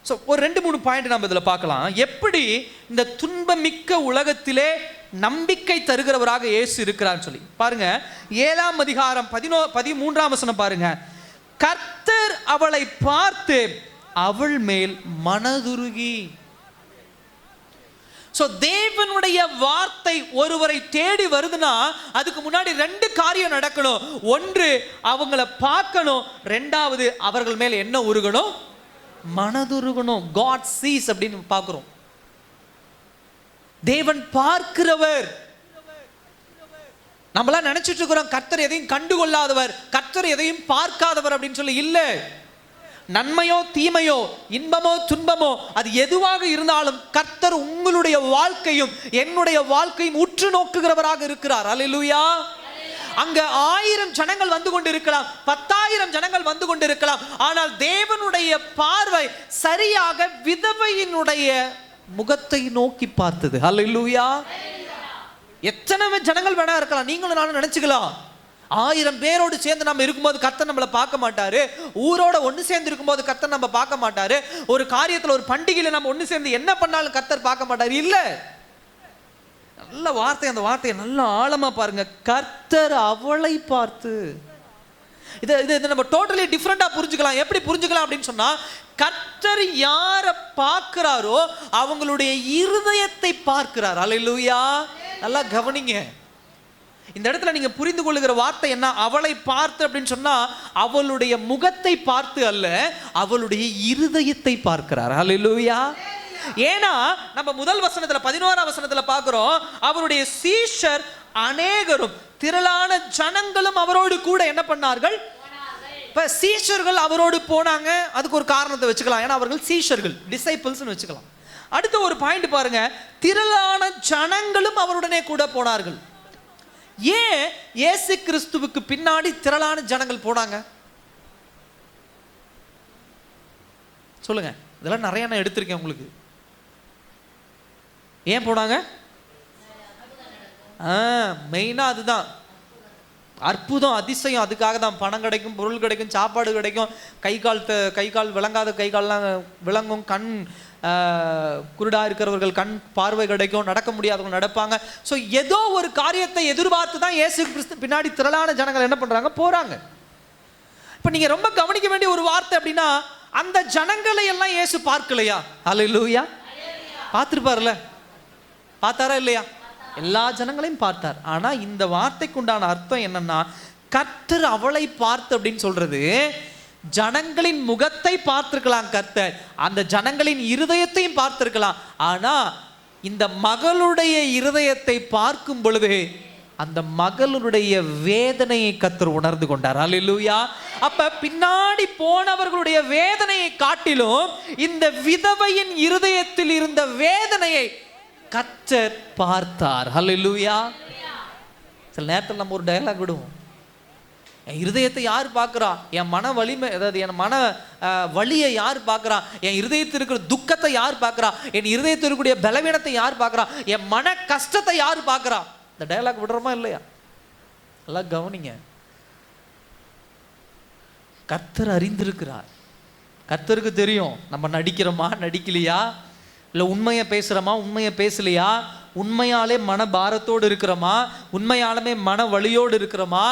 ஸோ ஒரு 2-3 பாயிண்ட் நம்ம இதில் பார்க்கலாம். எப்படி இந்த துன்பமிக்க உலகத்திலே நம்பிக்கை தருகிறவராக இயேசு இருக்கிறான்னு சொல்லி பாருங்க. 7ஆம் அதிகாரம் 13ஆம் வசனம் பாருங்க. கர்த்தர் அவளை பார்த்து அவள் மேல் மனதுருகி. சோ தேவனுடைய வார்த்தை ஒருவரை தேடி வருதுன்னா அதுக்கு முன்னாடி 2 காரியம் நடக்கணும். ஒன்று, அவங்கள பார்க்கணும். 2வது, அவர்கள் மேல் என்ன உருகணும்? மனதுருகணும். God sees அப்படின்னு பார்க்கிறோம். தேவன் பார்க்கிறவர். நம்மளாம் நினைச்சிட்டு இருக்கிறோம் கர்த்தர் எதையும் கண்டுகொள்ளாதவர், கர்த்தர் எதையும் பார்க்காதவர் அப்படின்னு சொல்லி. இல்ல, நன்மையோ தீமையோ இன்பமோ துன்பமோ அது எதுவாக இருந்தாலும் கர்த்தர் உங்களுடைய வாழ்க்கையும் என்னுடைய வாழ்க்கையும் உற்று நோக்குகிறவராக இருக்கிறார். அல்லேலூயா. அங்க 1000 ஜனங்கள் வந்து கொண்டிருக்கலாம், 10,000 ஜனங்கள் வந்து கொண்டிருக்கலாம், ஆனால் தேவனுடைய பார்வை சரியாக விதவையினுடைய முகத்தை நோக்கி பார்த்தது. அல்லேலூயா. எத்தனை ஜனங்கள் வேணா இருக்கலாம், நீங்களும் நானும் நினைச்சுக்கலாம். 1000 பேரோடு சேர்ந்து நம்ம இருக்கும்போது கர்த்தர் நம்மளை பார்க்க மாட்டாரு. ஊரோட ஒன்று சேர்ந்து இருக்கும்போது கர்த்தர் நம்ம பார்க்க மாட்டாரு. ஒரு காரியத்தில் ஒரு பண்டிகையில் நம்ம ஒன்று சேர்ந்து என்ன பண்ணாலும் கர்த்தர் பார்க்க மாட்டாரு. இல்லை, நல்ல வார்த்தை, அந்த வார்த்தையை நல்ல ஆழமா பாருங்க. கர்த்தர் அவளை பார்த்து, இதை நம்ம டோட்டலி டிஃப்ரெண்டா புரிஞ்சுக்கலாம். எப்படி புரிஞ்சுக்கலாம் அப்படின்னு சொன்னா, கர்த்தர் யாரை பார்க்கிறாரோ அவங்களுடைய இருதயத்தை பார்க்கிறார். அல்லேலூயா. நல்லா கவனிங்க. இந்த இடத்துல நீங்க புரிந்து கொள்ளுகிற வார்த்தை என்ன? அவளை பார்த்து அப்படின்னு சொன்னா அவளுடைய முகத்தை பார்த்து அல்ல, அவளுடைய இருதயத்தை பார்க்கிறார். அல்லேலூயா. ஏன்னா நம்ம முதல் வசனத்துல 11ஆம் வசனத்துல பார்க்கிறோம், அவருடைய சீஷர் அநேகரும் திரளான ஜனங்களும் அவரோடு கூட என்ன பண்ணார்கள்? இப்ப சீஷர்கள் அவரோடு போனாங்க. அதுக்கு ஒரு காரணத்தை வச்சுக்கலாம், ஏன்னா அவர்கள் சீஷர்கள், டிசைபிள்ஸ்னு வச்சுக்கலாம். அடுத்த ஒரு பாயிண்ட் பாருங்க, திரளான ஜனங்களும் அவருடனே கூட போனார்கள். ஏன் இயேசு கிறிஸ்துவுக்கு பின்னாடி திரளான ஜனங்கள் போனாங்க? சொல்லுங்க. இதெல்லாம் நிறைய நான் எடுத்திருக்கேன் உங்களுக்கு. ஏன் போனாங்க? மெயினா அதுதான், அற்புதம் அதிசயம். அதுக்காக தான் பணம் கிடைக்கும், பொருள் கிடைக்கும், சாப்பாடு கிடைக்கும், கை கால் விளங்காத கை கால்லாம் விளங்கும், கண் குருடா இருக்கிறவர்கள் கண் பார்வை கிடைக்கும், நடக்க முடியாதவங்க நடப்பாங்க. ஸோ ஏதோ ஒரு காரியத்தை எதிர்பார்த்து தான் இயேசு கிறிஸ்து பின்னாடி திரளான ஜனங்கள் என்ன பண்றாங்க? போறாங்க. இப்போ நீங்க ரொம்ப கவனிக்க வேண்டிய ஒரு வார்த்தை அப்படின்னா, அந்த ஜனங்களை எல்லாம் இயேசு பார்க்கலையா? அல்லேலூயா. பார்த்திருப்பார்ல, பார்த்தாரா இல்லையா? எல்லா ஜனங்களையும் பார்த்தார். ஆனா இந்த வார்த்தைக்கு உண்டான அர்த்தம் என்னன்னா, கர்த்தர் அவளை பார்த்து அப்படின்னு சொல்றது, ஜனங்களின் முகத்தை பார்த்திருக்கலாம் கர்த்தர், அந்த ஜனங்களின் இருதயத்தையும் பார்த்திருக்கலாம். ஆனா இந்த மகளுடைய இருதயத்தை பார்க்கும் பொழுது அந்த மகளுடைய வேதனையை கர்த்தர் உணர்ந்து கொண்டார். அல்லேலூயா. அப்ப பின்னாடி போனவர்களுடைய வேதனையை காட்டிலும் இந்த விதவையின் இருதயத்தில் இருந்த வேதனையை கர்த்தர் பார்த்தார். அல்லேலூயா. சில நேரத்தில் நம்ம ஒரு டயலாக் விடுவோம், என் இருதயத்தை யார் பார்க்குறா? என் மன வலிமை, அதாவது என் மன வலியை யார் பார்க்குறா? என் இருதயத்தில் இருக்கிற துக்கத்தை யார் பார்க்குறா? என் இருதயத்தில் இருக்கக்கூடிய பலவீனத்தை யார் பார்க்குறா? என் மன கஷ்டத்தை யார் பார்க்குறா? இந்த டயலாக் விடுறோமா இல்லையா? நல்லா கவனிங்க. கர்த்தர் அறிந்திருக்கிறார். கர்த்தருக்கு தெரியும் நம்ம நடிக்கிறோமா நடிக்கலையா, இல்லை உண்மையை பேசுகிறோமா உண்மையை பேசலையா, உண்மையாலே மன பாரத்தோடு இருக்கிறோமா, உண்மையாலுமே மன வலியோடு இருக்கிறோமா.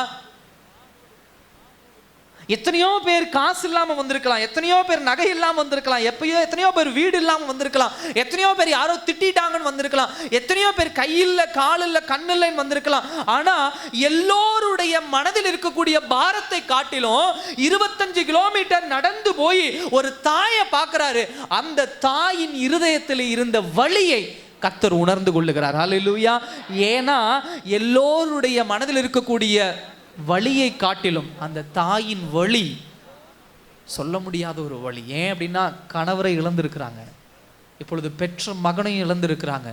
எத்தனையோ பேர் காசு இல்லாம வந்திருக்கலாம், எத்தனையோ பேர் நகை இல்லாம வந்திருக்கலாம், எத்தனையோ பேர் வீடு இல்லாம வந்திருக்கலாம், எத்தனையோ பேர் யாரோ திட்டாங்கன்னு வந்திருக்கலாம், எத்தனையோ பேர் கையில்ல காலில்ல கண்ணில்லைன்னு வந்திருக்கலாம். ஆனா எல்லோருடைய மனதில் இருக்கக்கூடிய பாரத்தை காட்டிலும் 25 கிலோமீட்டர் நடந்து போய் ஒரு தாயை பார்க்கிறாரு. அந்த தாயின் இருதயத்தில் இருந்த வலியை கர்த்தர் உணர்ந்து கொள்ளுகிறார். அல்லேலூயா. ஏன்னா எல்லோருடைய மனதில் இருக்கக்கூடிய வலியை காட்டிலும் அந்த தாயின் வலி சொல்ல முடியாத ஒரு வலி. ஏன் அப்படின்னா, கணவரை இழந்திருக்கிறாங்க, இப்பொழுது பெற்ற மகனையும் இழந்திருக்கிறாங்க,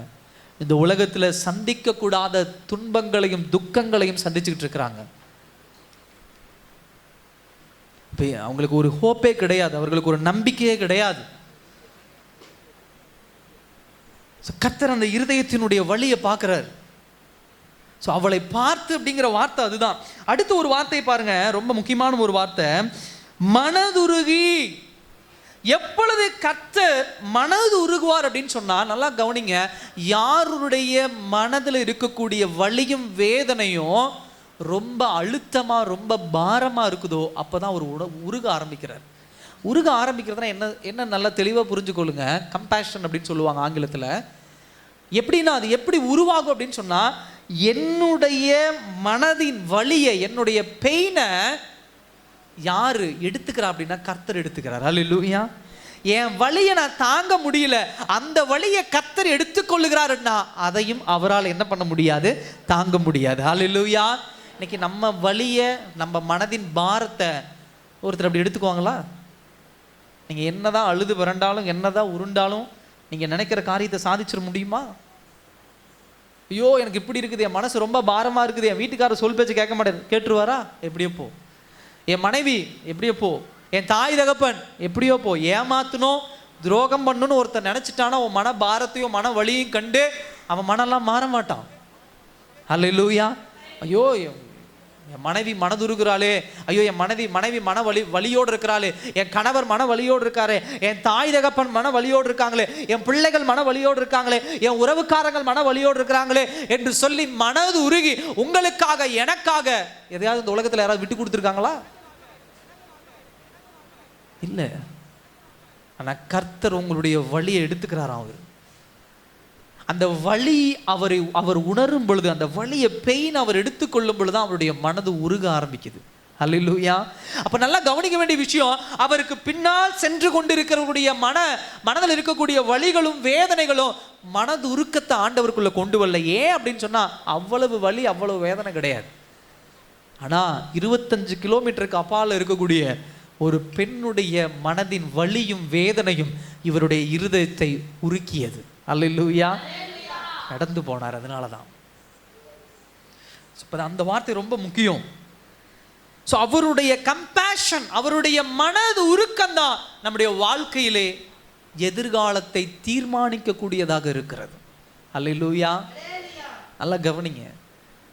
இந்த உலகத்தில் சந்திக்க கூடாத துன்பங்களையும் துக்கங்களையும் சந்திச்சுக்கிட்டு இருக்கிறாங்க. இப்போ அவங்களுக்கு ஒரு ஹோப்பே கிடையாது, அவர்களுக்கு ஒரு நம்பிக்கையே கிடையாது. கர்த்தர் அந்த இருதயத்தினுடைய வலியை பார்க்கிறார். ஸோ அவளை பார்த்து அப்படிங்கிற வார்த்தை அதுதான். அடுத்த ஒரு வார்த்தை பாருங்க, ரொம்ப முக்கியமான ஒரு வார்த்தை, மனதுருகி. எப்பொழுது கர்த்தர் மனது உருகுவார் அப்படின்னு சொன்னா, நல்லா கவனிங்க, யாருடைய மனதில் இருக்கக்கூடிய வலியும் வேதனையும் ரொம்ப அழுத்தமா ரொம்ப பாரமா இருக்குதோ அப்போதான் ஒரு உருக ஆரம்பிக்கிறார். உருக ஆரம்பிக்கிறதுனா என்ன நல்லா தெளிவாக புரிஞ்சுக்கொள்ளுங்க. கம்பேஷன் அப்படின்னு சொல்லுவாங்க ஆங்கிலத்தில். எப்படின்னா அது எப்படி உருவாகும் அப்படின்னு சொன்னா, என்னுடைய மனதின் வலியை, என்னுடைய பெயினை யாரு எடுத்துக்கிறா அப்படின்னா கர்த்தர் எடுத்துக்கிறார். அல்லேலூயா. என் வலியை நான் தாங்க முடியல, அந்த வலியை கர்த்தர் எடுத்துக்கொள்ளுகிறாருன்னா அதையும் அவரால் என்ன பண்ண முடியாது, தாங்க முடியாது. அல்லேலூயா. இன்னைக்கு நம்ம வலியை, நம்ம மனதின் பாரத்தை ஒருத்தர் அப்படி எடுத்துக்குவாங்களா? நீங்கள் என்னதான் அழுது விரண்டாலும் என்னதான் உருண்டாலும் நீங்கள் நினைக்கிற காரியத்தை சாதிச்சிட முடியுமா? ஐயோ எனக்கு இப்படி இருக்குது, என் மனசு ரொம்ப பாரமாக இருக்குது, என் வீட்டுக்காரர் சொல் பேச்சு கேட்க மாட்டேன், கேட்டுருவாரா? எப்படியோ போ. என் மனைவி எப்படியோ போ, என் தாய் தகப்பன் எப்படியோ போ. ஏமாத்தணும், துரோகம் பண்ணணும்னு ஒருத்தர் நினச்சிட்டானா உன் மன பாரத்தையும் மன வலியும் கண்டு அவன் மனெல்லாம் மாற மாட்டான். அல்லேலூயா. ஐயோ என் மனைவி மனதுருகிறாளே, ஐயோ என் மனைவி மன வலியோடு இருக்கிறாளே, என் கணவர் மன வலியோடு இருக்காரே, என் தாய் தகப்பன் மன வலியோடு இருக்காங்களே, என் பிள்ளைகள் மன வலியோடு இருக்காங்களே, என் உறவுக்காரங்கள் மன வலியோடு இருக்கிறாங்களே என்று சொல்லி மனது உருகி உங்களுக்காக எனக்காக எதையாவது இந்த உலகத்தில் யாராவது விட்டு கொடுத்துருக்காங்களா? இல்லை. ஆனால் கர்த்தர் உங்களுடைய வலியை எடுத்துக்கிறாராம். அவர் அந்த வலி அவர் உணரும் பொழுது, அந்த வலியை பெயின் அவர் எடுத்துக்கொள்ளும் பொழுது அவருடைய மனது உருக ஆரம்பிக்குது. அல்லேலூயா. அப்ப நல்லா கவனிக்க வேண்டிய விஷயம், அவருக்கு பின்னால் சென்று கொண்டிருக்கிறவருடைய மனதில் இருக்கக்கூடிய வலிகளும் வேதனைகளும் மனது உருக்கத்தை ஆண்டவருக்குள்ள கொண்டு வரல. ஏன் அப்படின்னு சொன்னா அவ்வளவு வலி அவ்வளவு வேதனை கிடையாது. ஆனா 25 கிலோமீட்டருக்கு அப்பால் இருக்கக்கூடிய ஒரு பெண்ணுடைய மனதின் வலியும் வேதனையும் இவருடைய இருதயத்தை உருக்கியது. அல்லேலூயா. நடந்து போனார். அதனால தான் அந்த வார்த்தை ரொம்ப முக்கியம். ஸோ அவருடைய கம்பேஷன், அவருடைய மனது உருக்கம் தான் நம்முடைய வாழ்க்கையிலே எதிர்காலத்தை தீர்மானிக்க கூடியதாக இருக்கிறது. அல்லேலூயா. நல்லா கவனிங்க.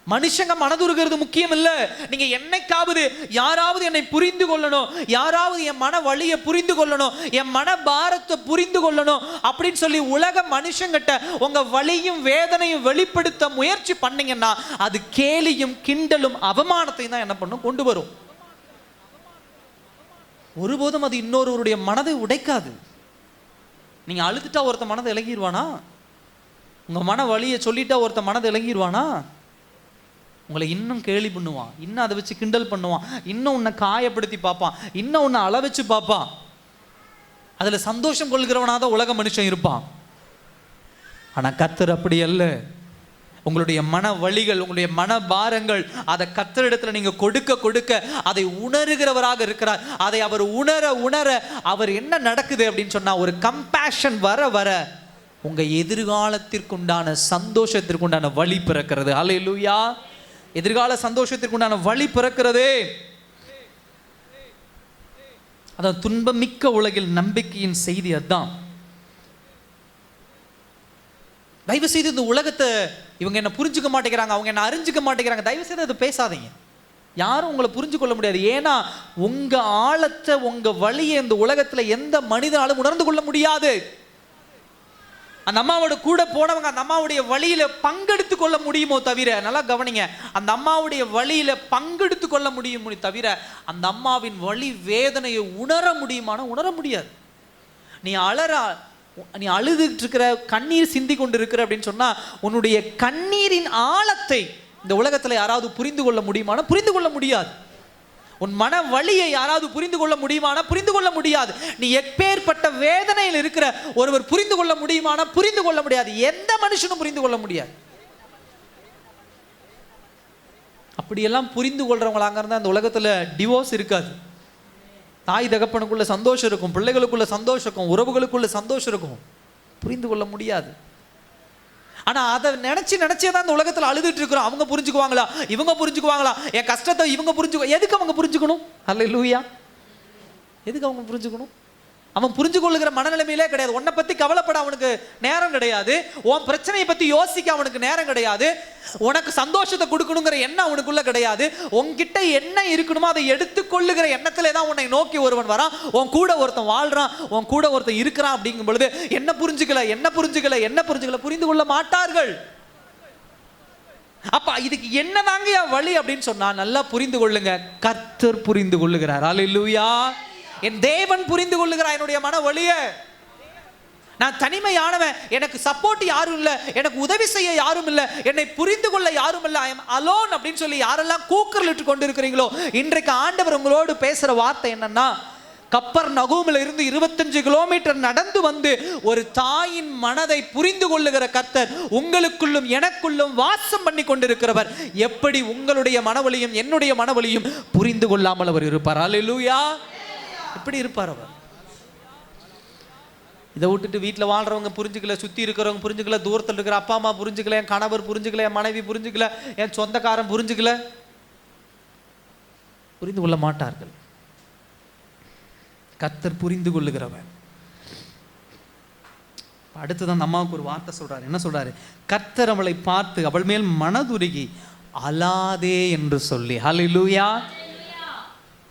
மனுஷங்க மனதுருகிறது முக்கியம் இல்லை. நீங்க என்னைக்காவது யாராவது என்னை புரிந்து கொள்ளணும், யாராவது என் மன வலியை புரிந்து கொள்ளணும், என் மன பாரத்தை புரிந்து கொள்ளணும் அப்படின்னு சொல்லி உலக மனுஷங்கிட்ட உங்க வலியும் வேதனையும் வெளிப்படுத்த முயற்சி பண்ணீங்கன்னா அது கேலியும் கிண்டலும் அவமானத்தையும் தான் என்ன பண்ணும், கொண்டு வரும். ஒருபோதும் அது இன்னொருவருடைய மனதை உடைக்காது. நீங்க அழுதுட்டா ஒருத்த மனதை இலகிடுவானா? உங்க மன வலியை சொல்லிட்டா ஒருத்த மனதை இலகிடுவானா? உங்களை இன்னும் கேலி பண்ணுவான், இன்னும் அதை வச்சு கிண்டல் பண்ணுவான், இன்னும் உன்னை காயப்படுத்தி பார்ப்பான், இன்னும் உன்னை அள வச்சு பார்ப்பான். அதுல சந்தோஷம் கொள்கிறவனாதான் உலக மனுஷன் இருப்பான். ஆனா கர்த்தர் அப்படி அல்ல. உங்களுடைய மன வலிகள், உங்களுடைய மன பாரங்கள் அதை கர்த்தரிடத்துல நீங்க கொடுக்க கொடுக்க அதை உணர்கிறவராக இருக்கிறார். அதை அவர் உணர அவர் என்ன நடக்குது அப்படின்னு சொன்னா ஒரு கம்பேஷன் வர வர உங்க எதிர்காலத்திற்குண்டான சந்தோஷத்திற்குண்டான வழி பிறக்கிறது. அல்லேலூயா. எதிர்கால சந்தோஷத்திற்குண்டான வழி பிறக்கிறது. அதான் துன்பமிக்க உலகில் நம்பிக்கையின் செய்தி. அதுதான். தயவு செய்து இந்த உலகத்தை இவங்க என்ன புரிஞ்சுக்க மாட்டேங்கிறாங்க, அவங்க என்ன அறிஞ்சுக்க மாட்டேங்கிறாங்க, தயவு செய்து அதை பேசாதீங்க. யாரும் உங்களை புரிஞ்சு கொள்ள முடியாது. ஏன்னா உங்க ஆழத்தை, உங்க வலியை இந்த உலகத்துல எந்த மனிதனாலும் உணர்ந்து கொள்ள முடியாது. அந்த அம்மாவோட கூட போனவங்க அந்த அம்மாவுடைய வழியில பங்கெடுத்து கொள்ள முடியுமோ தவிர, நல்லா கவனிங்க, அந்த அம்மாவுடைய வழியில பங்கெடுத்து கொள்ள முடியுமோ தவிர அந்த அம்மாவின் வலி வேதனையை உணர முடியுமானா உணர முடியாது. நீ அழுதுட்டு இருக்கிற, கண்ணீர் சிந்தி கொண்டு இருக்கிற அப்படின்னு சொன்னா உன்னுடைய கண்ணீரின் ஆழத்தை இந்த உலகத்துல யாராவது புரிந்து கொள்ள முடியுமானா புரிந்து கொள்ள முடியாது. உன் மன வலியை யாராவது புரிந்து கொள்ள முடியுமானா புரிந்து கொள்ள முடியாது. நீ எப்பேற்பட்ட வேதனையில் இருக்கிற ஒருவர் புரிந்து கொள்ள முடியுமானா புரிந்து கொள்ள முடியாது. எந்த மனுஷனும் புரிந்து கொள்ள முடியாது. அப்படியெல்லாம் புரிந்து கொள்றவங்களாங்க இருந்தா அந்த உலகத்துல டிவோர்ஸ் இருக்காது. தாய் தகப்பனுக்குள்ள சந்தோஷம் இருக்கும், பிள்ளைகளுக்குள்ள சந்தோஷம் இருக்கும், உறவுகளுக்குள்ள சந்தோஷம் இருக்கும். புரிந்து கொள்ள முடியாது. ஆனா அதை நினைச்சே தான் இந்த உலகத்துல அழுதுட்டு இருக்கிறோம். அவங்க புரிஞ்சுக்குவாங்களா, இவங்க புரிஞ்சுக்குவாங்களா, என் கஷ்டத்தை இவங்க புரிஞ்சுக்கோ. எதுக்கு அவங்க புரிஞ்சுக்கணும்? அல்லேலூயா. எதுக்கு அவங்க புரிஞ்சுக்கணும்? அவன் புரிஞ்சு கொள்ளுகிற மனநிலைமையிலே கிடையாது. உன்னை பத்தி கவலைப்பட அவனுக்கு நேரம் கிடையாது. உன் பிரச்சனையை பத்தி யோசிக்க அவனுக்கு நேரம் கிடையாது. உனக்கு சந்தோஷத்தை கொடுக்கணுங்கிற எண்ணம் அவனுக்குள்ள கிடையாது. உன்கிட்ட என்ன இருக்கணுமோ அதை எடுத்துக்கொள்ளுகிற எண்ணத்திலே தான் உன்னை நோக்கி ஒருவன் வரான். உன் கூட ஒருத்தன் வாழ்றான், உன் கூட ஒருத்தன் இருக்கிறான். அப்படிங்கும் பொழுது என்ன புரிஞ்சுக்கல புரிந்து கொள்ள மாட்டார்கள். அப்ப இதுக்கு என்னதாங்க வழி அப்படின்னு சொன்னா நல்லா புரிந்து கொள்ளுங்க. கர்த்தர் புரிந்து கொள்ளுகிறார். அல்லேலூயா. என் தேவன் புரிந்து கொள்ளுகிறார் என்னுடைய மன வலியை. நான் தனிமையானவன், எனக்கு சப்போர்ட் யாரும் இல்லை, எனக்கு உதவி செய்ய யாரும் இல்லை, என்னை புரிந்து கொள்ள யாரும் இல்லை, ஐ எம் அலோன் அப்படின்னு சொல்லி யாரெல்லாம் கூக்குரலிட்டு கொண்டு இருக்கிறீங்களோ இன்றைக்கு ஆண்டவர் உங்களோடு பேசுற வார்த்தை என்னன்னா, கப்பர்நகூமில் இருந்து 25 கிலோமீட்டர் நடந்து வந்து ஒரு தாயின் மனதை புரிந்து கொள்ளுகிற கர்த்தர் உங்களுக்குள்ளும் எனக்குள்ளும் வாசம் பண்ணி கொண்டிருக்கிறவர். எப்படி உங்களுடைய மனவலியும் என்னுடைய மனவலியும் புரிந்து கொள்ளாமல் அவர் இருப்பார்? அல்லேலூயா. எப்படி இருப்பார் அவர்? இதை விட்டுட்டு வீட்டில் வாழ்கிறவங்க புரிஞ்சுக்கல, சுற்றி இருக்கிறவங்க புரிஞ்சுக்கல, தூரத்தில் இருக்கிற அப்பா அம்மா புரிஞ்சுக்கல, என் கணவர் புரிஞ்சுக்கல, என் மனைவி புரிஞ்சுக்கல, என் சொந்தக்காரன் புரிஞ்சுக்கல, புரிந்து கொள்ள மாட்டார்கள். கர்த்தர் புரிந்து கொள்ளுகிறவன். அடுத்ததான் அந்த அம்மாவுக்கு ஒரு வார்த்தை சொல்றாரு. என்ன சொல்றாரு? கர்த்தர் அவளை பார்த்து அவள் மேல் மனதுருகி அழாதே என்று சொல்லி. ஹல்லேலூயா.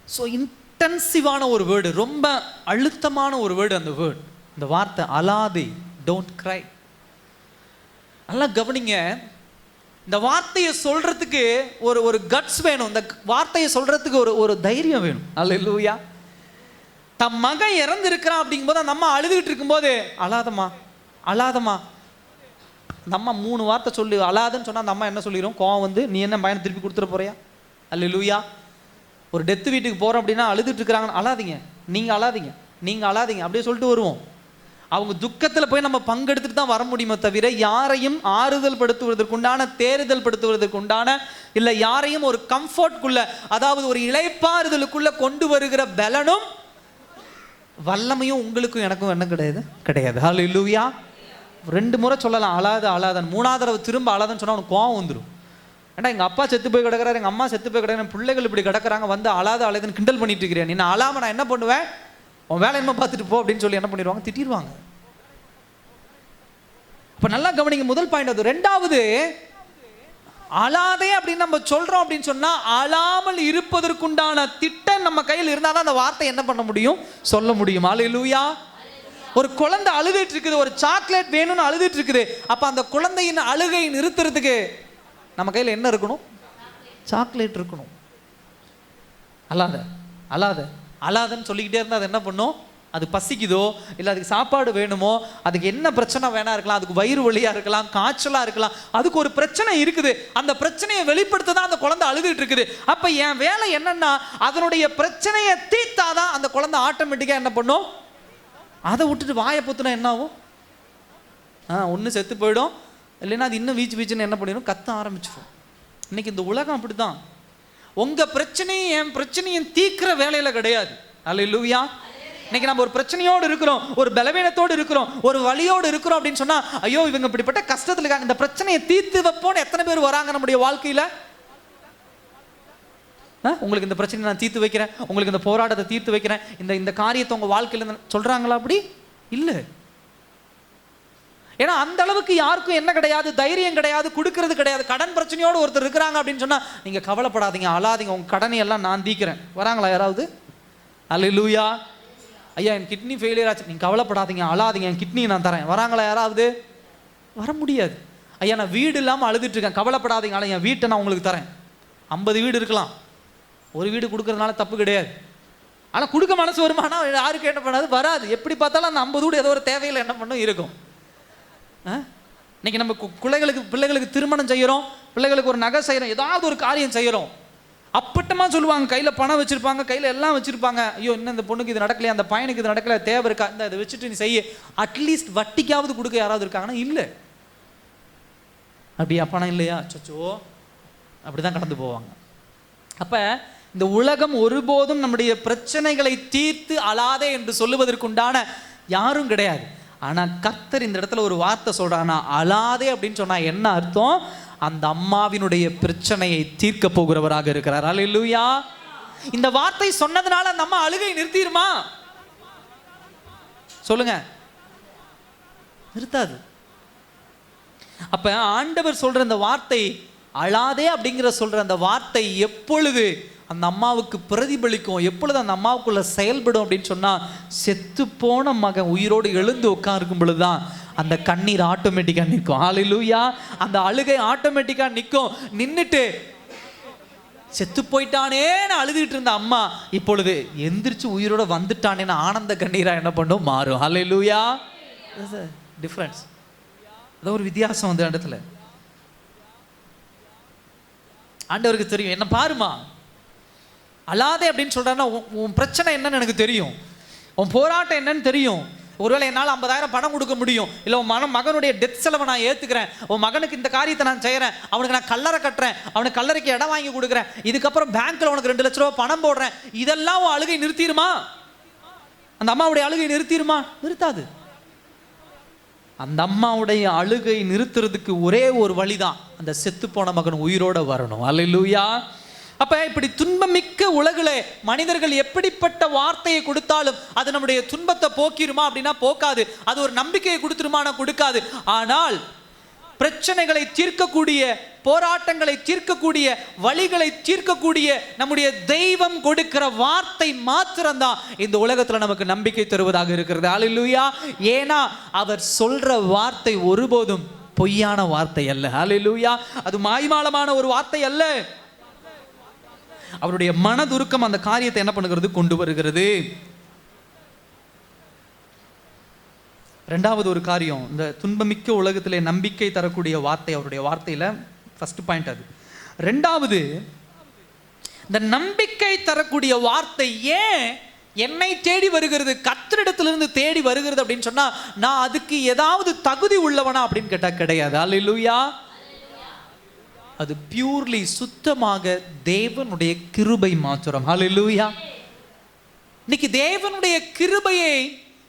ஸோ இன்டென்சிவான ஒரு வேர்டு, ரொம்ப அழுத்தமான ஒரு வேர்டு அந்த வேர்டு, இந்த வார்த்தை அழாதே, டோன்ட் கிரை. நல்லா கவனிங்க. இந்த வார்த்தையை சொல்றதுக்கு ஒரு கட்ஸ் வேணும். இந்த வார்த்தையை சொல்றதுக்கு ஒரு தைரியம் வேணும். ஹல்லேலூயா. தம் மகன் இறந்து இருக்கிறான் அப்படிங்கும்போது அந்த அம்மா அழுதுகிட்டு இருக்கும்போது அழாதம்மா அழாதம்மா, அந்த அம்மா 3 வார்த்தை சொல்லி அழாதுன்னு சொன்னா அந்த அம்மா என்ன சொல்லிடும்? கோவம் வந்து நீ என்ன பையனை திருப்பி கொடுத்துட போறியா? ஹல்லேலூயா. ஒரு டெத்து வீட்டுக்கு போறோம் அப்படின்னா அழுதுட்டு இருக்கிறாங்க, அழாதீங்க, நீங்க அழாதீங்க, நீங்க அழாதீங்க அப்படியே சொல்லிட்டு வருவோம். அவங்க துக்கத்தில் போய் நம்ம பங்கெடுத்துட்டு தான் வர முடியுமே தவிர யாரையும் ஆறுதல் படுத்துவதற்குண்டான, தேறுதல் படுத்துவதற்குண்டான, இல்லை யாரையும் ஒரு கம்ஃபர்ட்குள்ள, அதாவது ஒரு இளைப்பாறுதலுக்குள்ள கொண்டு வருகிற பலனும் வல்லமையும் உங்களுக்கும் எனக்கும் என்ன கிடையாது, கிடையாது. ஹல்லேலூயா. 2 முறை சொல்லலாம் அழாத அழாதன், 3ஆவது தடவை திரும்ப அழாதன்னு சொன்னா உனக்கு கோவம் வந்துடும். ஏன்னா எங்கள் அப்பா செத்து போய் கிடக்கிறாரு, எங்கள் அம்மா செத்து போய் கிடக்குற, பிள்ளைகள் இப்படி கிடக்குறாங்க, வந்து அழாத அழாதுன்னு கிண்டல் பண்ணிட்டு இருக்கிறேன், நீ நான் அழாம நான் என்ன பண்ணுவேன், உன் வேலை என்ன பார்த்துட்டு போ அப்படின்னு சொல்லி என்ன பண்ணிடுவாங்க, திட்டிடுவாங்க. அப்ப நல்லா கவனிங்க. முதல் பாயிண்ட் அது. 2வது, அழாதே அப்படின்னு நம்ம சொல்றோம் அப்படின்னு சொன்னா அழாமல் இருப்பதற்குண்டான திட்டம் நம்ம கையில் இருந்தால் தான் அந்த வார்த்தை என்ன பண்ண முடியும், சொல்ல முடியும். ஹல்லேலூயா. ஒரு குழந்தை அழுதுட்டு இருக்குது, ஒரு சாக்லேட் வேணும்னு அழுதுட்டு இருக்குது. அப்ப அந்த குழந்தையின் அழுகை நிறுத்துறதுக்கு நம்ம கையில் என்ன இருக்கணும்? சாக்லேட் இருக்கணும். அழாத அழாத அழாதன்னு சொல்லிக்கிட்டே இருந்தால் அது என்ன பண்ணும்? அது பசிக்குதோ, இல்லை அதுக்கு சாப்பாடு வேணுமோ, அதுக்கு என்ன பிரச்சனை வேணா இருக்கலாம், அதுக்கு வயிறு வலியாக இருக்கலாம், காய்ச்சலாக இருக்கலாம், அதுக்கு ஒரு பிரச்சனை இருக்குது. அந்த பிரச்சனையை வெளிப்படுத்த தான் அந்த குழந்தை அழுதுட்டு இருக்குது. அப்போ என் வேலை என்னன்னா அதனுடைய பிரச்சனையை தீர்த்தாதான் அந்த குழந்தை ஆட்டோமேட்டிக்காக என்ன பண்ணும். அதை விட்டுட்டு வாயை பொத்துனா என்ன ஆகும்? ஒன்று செத்து போயிடும், இல்லைன்னா அது இன்னும் வீச்சு வீச்சுன்னு என்ன பண்ணிடும், கத்த ஆரம்பிச்சிடும். இன்னைக்கு இந்த உலகம் அப்படி தான். உங்கள் பிரச்சனையும் என் பிரச்சனையும் தீர்க்கிற வேலையில் கிடையாது. ஹல்லேலூயா. இன்னைக்கு நம்ம ஒரு பிரச்சனையோடு இருக்கிறோம், ஒரு பலவீனத்தோடு இருக்கிறோம், ஒரு வலியோடு இருக்கிறோம் அப்படின்னு சொன்னா ஐயோ இவங்க இப்படிப்பட்ட கஷ்டத்தில் இருக்காங்க, இந்த பிரச்சனையை தீர்த்து வைப்போன்னு எத்தனை பேர் வராங்க நம்முடைய வாழ்க்கையில்? உங்களுக்கு இந்த பிரச்சனை நான் தீர்த்து வைக்கிறேன், உங்களுக்கு இந்த போராட்டத்தை தீர்த்து வைக்கிறேன், இந்த காரியத்தை உங்க வாழ்க்கையில் சொல்றாங்களா? அப்படி இல்லை. ஏன்னா அந்த அளவுக்கு யாருக்கும் என்ன கிடையாது, தைரியம் கிடையாது, கொடுக்கறது கிடையாது. கடன் பிரச்சனையோடு ஒருத்தர் இருக்கிறாங்க அப்படின்னு சொன்னா நீங்க கவலைப்படாதீங்க, அழாதீங்க, உங்க கடனை எல்லாம் நான் தீக்கிறேன். வராங்களா யாராவது? ஹல்லேலூயா. ஐயா என் கிட்னி ஃபெயிலியர் ஆச்சு, நீங்கள் கவலைப்படாதீங்க, அழாதீங்க, என் கிட்னி நான் தரேன். வராங்களா யாராவது? வர முடியாது. ஐயா நான் வீடு இல்லாமல் அழுதுட்டு இருக்கேன், கவலைப்படாதீங்க, ஆனால் என் வீட்டை நான் உங்களுக்கு தரேன். 50 வீடு இருக்கலாம், ஒரு வீடு கொடுக்கறதுனால தப்பு கிடையாது. ஆனால் கொடுக்க மனசு வருமானா யாருக்கு என்ன பண்ணாது, வராது. எப்படி பார்த்தாலும் அந்த 50 வீடு ஏதோ ஒரு தேவையில் என்ன பண்ணும் இருக்கும். இன்னைக்கு நம்ம பிள்ளைகளுக்கு திருமணம் செய்கிறோம், பிள்ளைகளுக்கு ஒரு நகை செய்கிறோம், ஏதாவது ஒரு காரியம் செய்கிறோம், அப்பட்டமா சொல்லுவாங்க, கையில் பணம் வச்சிருப்பாங்க, கையில் எல்லாம் வச்சிருப்பாங்க. ஐயோ இன்னும் இந்த பொண்ணுக்கு இது நடக்கலையா, அந்த பையனுக்கு இது நடக்கல, தேவை இருக்கா, இந்த இதை வச்சுட்டு நீ செய்ய, அட்லீஸ்ட் வட்டிக்காவது கொடுக்க யாராவது இருக்காங்கன்னா இல்லை. அப்படியா பணம் இல்லையா, சொச்சோ, அப்படிதான் கடந்து போவாங்க. அப்ப இந்த உலகம் ஒருபோதும் நம்முடைய பிரச்சனைகளை தீர்த்து அழாதே என்று சொல்லுவதற்குண்டான யாரும் கிடையாது. ஆனா கர்த்தர் இந்த இடத்துல ஒரு வார்த்தை சொல்றானா, அழாதே அப்படின்னு சொன்னா என்ன அர்த்தம்? அந்த அம்மாவினுடைய பிரச்சனையை தீர்க்க போகிறவராக இருக்கிறார். ஹல்லேலூயா. இந்த வார்த்தை சொன்னதுனால அந்த அம்மா அழுகை நிறுத்திடுமா? சொல்லுங்க, நிறுத்தாது. அப்ப ஆண்டவர் சொல்ற அந்த வார்த்தை, அழாதே அப்படிங்கிற சொல்ற அந்த வார்த்தை எப்பொழுது அந்த அம்மாவுக்கு பிரதிபலிக்கும், எப்பொழுது அந்த அம்மாவுக்குள்ள செயல்படும் அப்படின்னு சொன்னா, செத்து போன மகன் உயிரோடு எழுந்து உட்கார்க்கும் பொழுதுதான் அந்த கண்ணீர் ஆட்டோமேட்டிக்கா நிற்கும். ஹல்லேலூயா. அந்த அழுகை ஆட்டோமேட்டிக்கா நிற்கும். நின்னுட்டு செத்து போயிட்டானேன்னு அழுதுகிட்டு இருந்த அம்மா இப்பொழுது எந்திரிச்சு உயிரோட வந்துட்டானேன்னு ஆனந்த கண்ணீரா என்ன பண்ணும், மாறும். ஹல்லேலூயா. டிஃபரன்ஸ், அது ஒரு வித்தியாசம் அந்த இடத்துல. ஆண்டவருக்கு தெரியும், என்ன பாருமா அழாதே அப்படின்னு சொல்றான்னா உன் பிரச்சனை என்னன்னு எனக்கு தெரியும், உன் போராட்டம் என்னன்னு தெரியும். ஒருவேளை என்னால் 50,000 பணம் கொடுக்க முடியும், இல்லை உன் மகனுடைய டெத் செலவை நான் ஏற்றுக்கிறேன், உன் மகனுக்கு இந்த காரியத்தை நான் செய்கிறேன், அவனுக்கு நான் கல்லறை கட்டுறேன், அவனுக்கு கல்லறைக்கு இடம் வாங்கி கொடுக்குறேன், இதுக்கப்புறம் பேங்க்கில் உனக்கு 2 லட்ச ரூபா பணம் போடுறேன், இதெல்லாம் உன் அழுகை நிறுத்திடுமா? அந்த அம்மாவுடைய அழுகை நிறுத்திடுமா? நிறுத்தாது. அந்த அம்மாவுடைய அழுகை நிறுத்துறதுக்கு ஒரே ஒரு வழிதான், அந்த செத்து போன மகன் உயிரோட வரணும். அல்லேலூயா. அப்ப இப்படி துன்பமிக்க உலகிலே மனிதர்கள் எப்படிப்பட்ட வார்த்தையை கொடுத்தாலும் அது நம்முடைய துன்பத்தை போக்கிருமா அப்படின்னா போக்காது. அது ஒரு நம்பிக்கையை கொடுத்துருமானா கொடுக்காது. ஆனால் பிரச்சனைகளை தீர்க்கக்கூடிய, போராட்டங்களை தீர்க்கக்கூடிய, வழிகளை தீர்க்கக்கூடிய நம்முடைய தெய்வம் கொடுக்கிற வார்த்தை மாத்திரம்தான் இந்த உலகத்துல நமக்கு நம்பிக்கை தருவதாக இருக்கிறது. அல்லேலூயா. ஏன்னா அவர் சொல்ற வார்த்தை ஒருபோதும் பொய்யான வார்த்தை அல்ல. அல்லேலூயா. அது மாய்மாலமான ஒரு வார்த்தை அல்ல. அவருடைய மனதுருக்கம் அந்த காரியத்தை என்ன பண்ணுகிறது, கொண்டு வருகிறது. ரெண்டாவது ஒரு காரியம், இந்த துன்பமிக்க உலகத்திலே நம்பிக்கை தரக்கூடிய வார்த்தை அவருடைய வார்த்தையில ஃபர்ஸ்ட் பாயிண்ட் அது. ரெண்டாவது, இந்த நம்பிக்கை தரக்கூடிய வார்த்தை ஏன் என்னை தேடி வருகிறது, கர்த்தரிடத்திலிருந்து தேடி வருகிறது அப்படின்னு சொன்னா, நான் அதுக்கு ஏதாவது தகுதி உள்ளவனா அப்படின்னு கேட்டா கிடையாது. அல்லேலூயா. அது பியூர்லி சுத்தமாக தேவனுடைய கிருபை மாத்திரம். ஹல்லேலூயா. இன்னைக்கு தேவனுடைய கிருபையை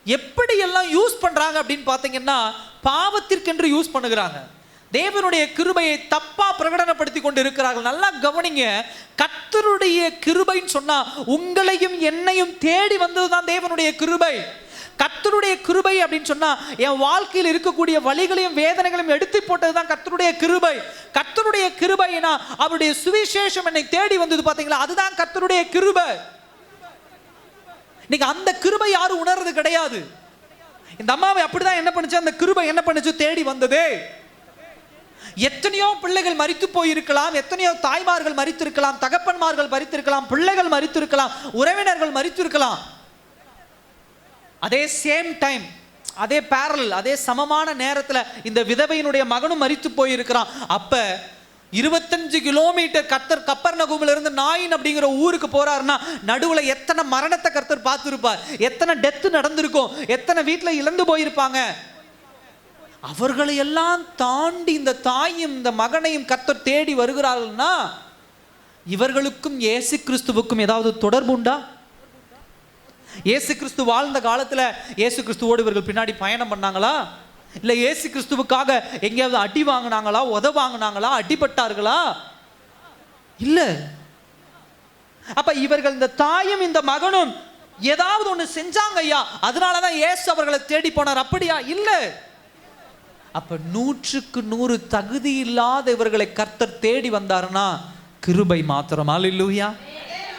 எப்படி எல்லாம் யூஸ் பண்றாங்க அப்படின்னு பார்த்தீங்கன்னா, பாவத்திற்கென்று யூஸ் பண்ணுகிறாங்க. தேவனுடைய கிருபையை தப்பா பிரகடனப்படுத்தி கொண்டு இருக்கிறார்கள். நல்லா கவனிங்க, கர்த்தருடைய கிருபைன்னு சொன்னா உங்களையும் என்னையும் தேடி வந்ததுதான் தேவனுடைய கிருபை. கர்த்தருடைய கிருபை அப்படின்னு சொன்னா என் வாழ்க்கையில் இருக்கக்கூடிய வலிகளையும் வேதனைகளையும் எடுத்து போட்டதுதான் கர்த்தருடைய கிருபை. கர்த்தருடைய கிருபைனா அவருடைய சுவிசேஷம் என்னை தேடி வந்தது பாத்தீங்களா, அதுதான் கர்த்தருடைய கிருபை. நீங்க அந்த கிருபை யாரும் உணர்றது கிடையாது. இந்த அம்மாவை அப்படிதான் என்ன பண்ணுச்சு, அந்த கிருபை என்ன பண்ணுச்சு, தேடி வந்ததே. எத்தனையோ பிள்ளைகள் மரித்து போயிருக்கலாம், எத்தனையோ தாய்மார்கள் மரித்திருக்கலாம், தகப்பன்மார்கள் மரித்திருக்கலாம், பிள்ளைகள் மரித்திருக்கலாம், உறவினர்கள் மரித்திருக்கலாம். அதே சேம் டைம், அதே பேரல், அதே சமமான நேரத்தில் இந்த விதவையினுடைய மகனும் மரித்து போயிருக்கிறான். அப்ப 25 கிலோமீட்டர் கர்த்தர் கப்பர்நகூமில் இருந்து நாயின் அப்படிங்கிற ஊருக்கு போறாருன்னா நடுவில் எத்தனை மரணத்தை கர்த்தர் பார்த்துருப்பார், எத்தனை டெத்து நடந்திருக்கும், எத்தனை வீட்டில் இழந்து போயிருப்பாங்க. அவர்களை எல்லாம் தாண்டி இந்த தாயும் இந்த மகனையும் கர்த்தர் தேடி வருகிறார்கள்னா இவர்களுக்கும் இயேசு கிறிஸ்துவுக்கும் ஏதாவது தொடர்பு உண்டா? இயேசு கிறிஸ்து வாழ்ந்த காலத்துல இயேசு கிறிஸ்துவோடு இவர்கள் பின்னாடி பயணம் பண்ணாங்களா? இல்ல இயேசு கிறிஸ்துவுக்காக எங்கேயாவது அடி வாங்கினாங்களா, உத வாங்கினாங்களா, அடிபட்டார்களா? இல்ல. அப்ப இவர்கள், இந்த தாயும் இந்த மகனும் ஏதாவது ஒண்ணு செஞ்சாங்க ஐயா, அதனாலதான் இயேசு அவர்களை தேடி போனார், அப்படியா? இல்ல. அப்ப 100க்கு 100 தகுதி இல்லாத இவர்களை கர்த்தர் தேடி வந்தாருன்னா கிருபை மாத்திரம். அல்லேலூயா.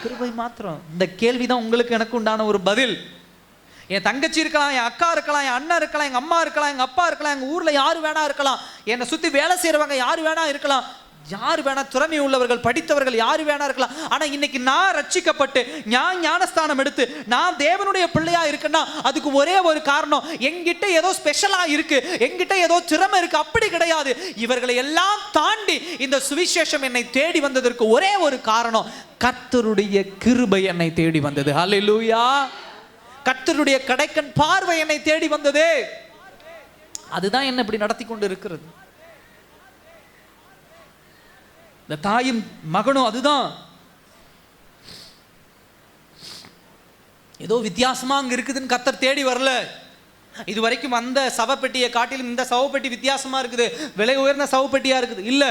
கிருபை மாத்திரம். இந்த கேள்விதான் உங்களுக்கு எனக்கு உண்டான ஒரு பதில். என் தங்கச்சி இருக்கலாம், என் அக்கா இருக்கலாம், என் அண்ணன் இருக்கலாம், எங்க அம்மா இருக்கலாம், எங்க அப்பா இருக்கலாம், எங்க ஊர்ல யாரு வேணா இருக்கலாம், என்னை சுத்தி வேலை செய்யறவங்க யாரு வேணா இருக்கலாம், யாரு வேணா, திறமை உள்ளவர்கள், படித்தவர்கள் யாரு வேணா இருக்கலாம். ஆனா இன்னைக்கு நான் ரட்சிக்கப்பட்டு நான் ஞானஸ்தானம் எடுத்து நான் தேவனுடைய பிள்ளையா இருக்குன்னா அதுக்கு ஒரே ஒரு காரணம், என்கிட்ட ஏதோ ஸ்பெஷலா இருக்கு, என்கிட்ட ஏதோ திறமை இருக்கு, அப்படி கிடையாது. இவர்களை எல்லாம் தாண்டி இந்த சுவிசேஷம் என்னை தேடி வந்ததற்கு ஒரே ஒரு காரணம், கர்த்தருடைய கிருபை என்னை தேடி வந்தது. ஹல்லேலூயா. கர்த்தருடைய கடைக்கண் பார்வை என்னை தேடி வந்தது. அதுதான் என்ன இப்படி நடத்தி கொண்டு இருக்கிறது. இந்த தாயும் மகனும் அதுதான். ஏதோ வித்தியாசமா அங்க இருக்குதுன்னு கர்த்தர் தேடி வரல. இது வரைக்கும் அந்த சவப்பெட்டியை காட்டிலும் இந்த சவப்பெட்டி வித்தியாசமா இருக்குது, விலை உயர்ந்த சவப்பெட்டியா இருக்குது. இல்ல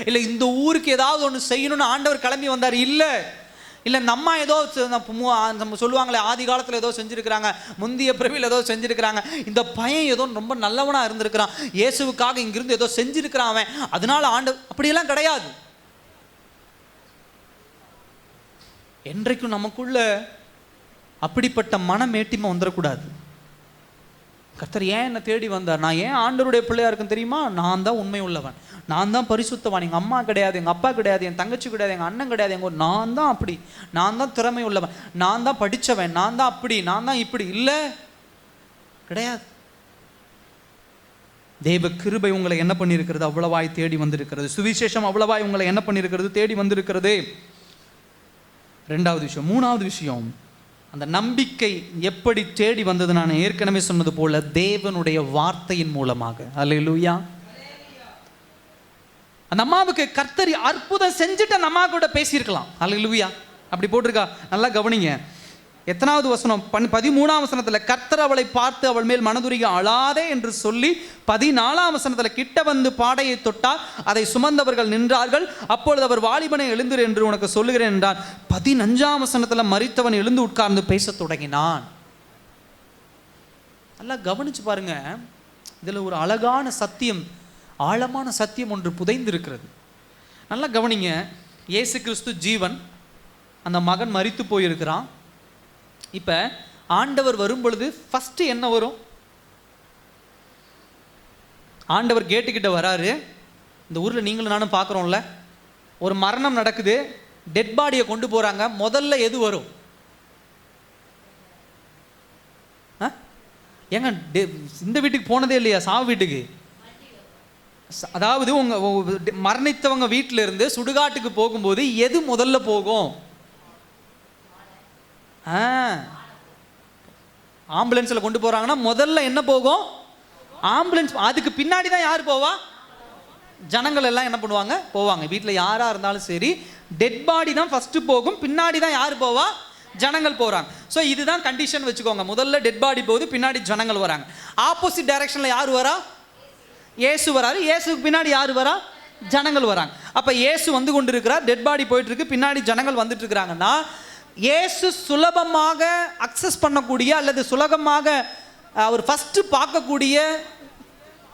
இல்ல, இந்த ஊருக்கு ஏதாவது ஒன்று செய்யணும்னு ஆண்டவர் கிளம்பி வந்தார். இல்ல இல்ல, இந்த அம்மா ஏதோ நம்ம சொல்லுவாங்களே, ஆதி காலத்தில் ஏதோ செஞ்சிருக்கிறாங்க, முந்தைய பிறவியில் ஏதோ செஞ்சிருக்கிறாங்க, இந்த பையன் ஏதோ ரொம்ப நல்லவனா இருந்திருக்கிறான், இயேசுவுக்காக இங்கிருந்து ஏதோ செஞ்சிருக்கிறான் அவன், அதனால ஆண்டவர், அப்படியெல்லாம் கிடையாது. என்றைக்கும் நமக்குள்ள அப்படிப்பட்ட மனமேட்டிமை வந்துடக்கூடாது. கர்த்தர் ஏன் என்னை தேடி வந்தார், நான் ஏன் ஆண்டவருடைய பிள்ளையா இருக்குன்னு தெரியுமா, நான் தான் உண்மை உள்ளவன், நான் தான் பரிசுத்தவான், எங்கள் அம்மா கிடையாது, எங்கள் அப்பா கிடையாது, என் தங்கச்சி கிடையாது, எங்கள் அண்ணன் கிடையாது, நான் தான் அப்படி, நான் தான் திறமை உள்ளவன், நான் தான் படித்தவன், நான் தான் அப்படி, நான் தான் இப்படி. இல்லை, கிடையாது. தேவ கிருபை உங்களை என்ன பண்ணியிருக்கிறது, அவ்வளவாய் தேடி வந்திருக்கிறது. சுவிசேஷம் அவ்வளவாய் உங்களை என்ன பண்ணியிருக்கிறது, தேடி வந்திருக்கிறது. ரெண்டாவது விஷயம். மூணாவது விஷயம், அந்த நம்பிக்கை எப்படி தேடி வந்தது, நான் ஏற்கனவே சொன்னது போல தேவனுடைய வார்த்தையின் மூலமாக. அல்லேலூயா. அந்த அம்மாவுக்கு கர்த்தர் அற்புதம் செஞ்சுட்டு அந்த அம்மா கூட பேசியிருக்கலாம். அல்லேலூயா. அப்படி போட்டிருக்கா, நல்லா கவனிங்க. எத்தனாவது வசனம்? 13ஆம் வசனத்தில் கர்த்தர் அவளை பார்த்து அவள் மேல் மனதுருகி அழாதே என்று சொல்லி 14ஆம் வசனத்தில் கிட்ட வந்து பாடையை தொட்டார், அதை சுமந்தவர்கள் நின்றார்கள். அப்பொழுது அவர் வாலிபனை எழுந்திரு என்று உனக்கு சொல்லுகிறேன் என்றான். 15ஆம் வசனத்தில் மரித்தவன் எழுந்து உட்கார்ந்து பேசத் தொடங்கினான். நல்லா கவனிச்சு பாருங்க, இதில் ஒரு அழகான சத்தியம், ஆழமான சத்தியம் ஒன்று புதைந்து இருக்கிறது. நல்லா கவனிங்க. இயேசு கிறிஸ்து ஜீவன், அந்த மகன் மரித்து போயிருக்கிறான். இப்போ ஆண்டவர் வரும் பொழுது ஃபஸ்ட்டு என்ன வரும்? ஆண்டவர் கேட்டுக்கிட்ட வராரு. இந்த ஊரில் நீங்களும் நானும் பார்க்குறோம்ல, ஒரு மரணம் நடக்குது, டெட் பாடியை கொண்டு போகிறாங்க. முதல்ல எது வரும்? ஏங்க இந்த வீட்டுக்கு போனதே இல்லையா? சாவு வீட்டுக்கு. அதாவது உங்கள் மரணித்தவங்க வீட்டில் இருந்து சுடுகாட்டுக்கு போகும்போது எது முதல்ல போகும்? ஆம்புலன்ஸில் கொண்டு போகிறாங்கன்னா முதல்ல என்ன போகும்? ஆம்புலன்ஸ். அதுக்கு பின்னாடி தான் யார் போவா? ஜனங்கள் எல்லாம் என்ன பண்ணுவாங்க? போவாங்க. வீட்டில் யாராக இருந்தாலும் சரி, டெட் பாடி தான் ஃபஸ்ட்டு போகும், பின்னாடி தான் யார் போவா? ஜனங்கள் போகிறாங்க. ஸோ இதுதான் கண்டிஷன் வச்சுக்கோங்க. முதல்ல டெட் பாடி போகுது, பின்னாடி ஜனங்கள் வராங்க. ஆப்போசிட் டைரக்ஷனில் யார் வரா? இயேசு வராரு. இயேசுக்கு பின்னாடி யார் வரா? ஜனங்கள் வராங்க. அப்போ இயேசு வந்து கொண்டு இருக்கிறார், டெட் பாடி போயிட்டு இருக்கு, பின்னாடி ஜனங்கள் வந்துட்டு இருக்கிறாங்கன்னா, இயேசு சுலபமாக அக்சஸ் பண்ணக்கூடிய அல்லது சுலபமாக அவர் ஃபஸ்ட்டு பார்க்கக்கூடிய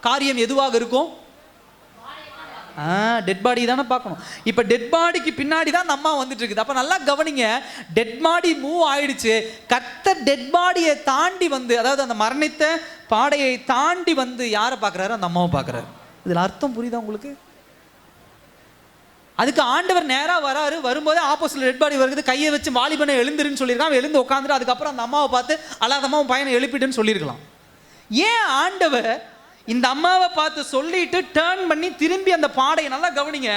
காரியம் எதுவாக இருக்கும்? டெட் பாடி தானே பார்க்கணும். இப்போ டெட் பாடிக்கு பின்னாடி தான் அந்த அம்மா வந்துட்டு இருக்குது. அப்போ நல்லா கவனிங்க, டெட் பாடி மூவ் ஆயிடுச்சு. கர்த்தர் டெட் பாடியை தாண்டி வந்து, அதாவது அந்த மரணித்த பாடையை தாண்டி வந்து யாரை பார்க்குறாரு? அந்த அம்மாவை பார்க்குறாரு. இதில் அர்த்தம் புரியுதா உங்களுக்கு? அதுக்கு ஆண்டவர் நேராக வராரு. வரும்போது ஆப்போசிட் டெட் பாடி வருது, கையை வச்சு வாலிபனை எழுந்துருன்னு சொல்லியிருக்கான். எழுந்து உட்காந்துட்டு அதுக்கப்புறம் அந்த அம்மாவை பார்த்து அல்லாதம்மாவும் பையனை எழுப்பிட்டுன்னு சொல்லியிருக்கலாம். ஏன் ஆண்டவர் இந்த அம்மாவை பார்த்து சொல்லிட்டு டேர்ன் பண்ணி திரும்பி அந்த பாடையை, நல்லா கவனிங்க,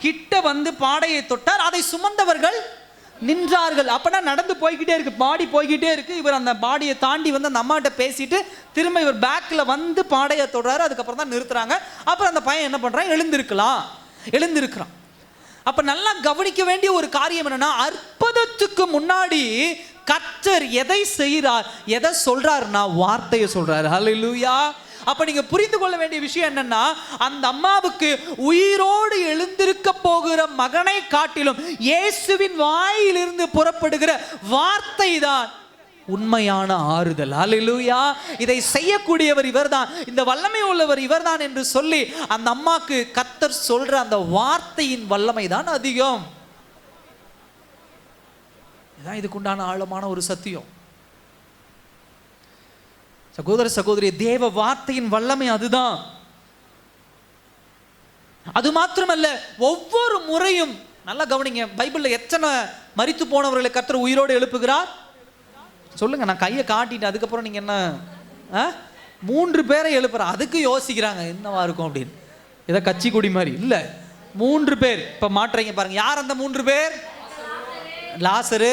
கிட்ட வந்து பாடையை தொட்டார், அதை சுமந்தவர்கள் நின்றார்கள். அப்பனா நடந்து போய்கிட்டே இருக்கு, பாடி போய்கிட்டே இருக்கு. இவர் அந்த பாடியை தாண்டி வந்து அந்த அம்மாட்ட பேசிட்டு திரும்ப இவர் பேக்கில் வந்து பாடையை தொடுறாரு. அதுக்கப்புறம் தான் நிறுத்துறாங்க. அப்புறம் அந்த பையன் என்ன பண்ணுறான்? எழுந்திருக்கிறான். அப்ப நல்லா கவனிக்க வேண்டிய ஒரு காரியம் என்னன்னா, அற்புதத்துக்கு முன்னாடி கர்த்தர் எதை செய்கிறார், எதை சொல்றாருன்னா வார்த்தையை சொல்றாரு. ஹல்லேலூயா. அப்ப நீங்க புரிந்து கொள்ள வேண்டிய விஷயம் என்னன்னா, அந்த அம்மாவுக்கு உயிரோடு எழுந்திருக்க போகிற மகனை காட்டிலும் இயேசுவின் வாயிலிருந்து புறப்படுகிற வார்த்தை தான் உண்மையான ஆறுதல். ஹல்லேலூயா. இதை செய்யக்கூடியவர் இவர்தான், இந்த வல்லமை உள்ளவர் இவர்தான் என்று சொல்லி அந்த அம்மாக்கு கர்த்தர் சொல்ற அந்த வார்த்தையின் வல்லமை தான் அதிகம். இதுதான் இதுக்குண்டான ஆழமான ஒரு சத்தியம். சகோதர சகோதரி, தேவ வார்த்தையின் வல்லமை அதுதான். அது மாத்திரமல்ல, ஒவ்வொரு முறையும் நல்லா கவனிங்க, பைபிள்ல எத்தனை மரித்து போனவர்களை கர்த்தர் உயிரோடு எழுப்புகிறார் சொல்லுங்க. நான் கையை காட்டிட்டு அதுக்கப்புறம் நீங்க என்ன 3 பேரை எழுப்புறார். அதுக்கு யோசிக்கிறாங்க என்னவா இருக்கும் அப்படின்னு. இதை கட்சி கொடி மாதிரி இல்ல, 3 பேர். இப்ப மாற்றுறீங்க பாருங்க. யார் அந்த 3 பேர்? லாசரு,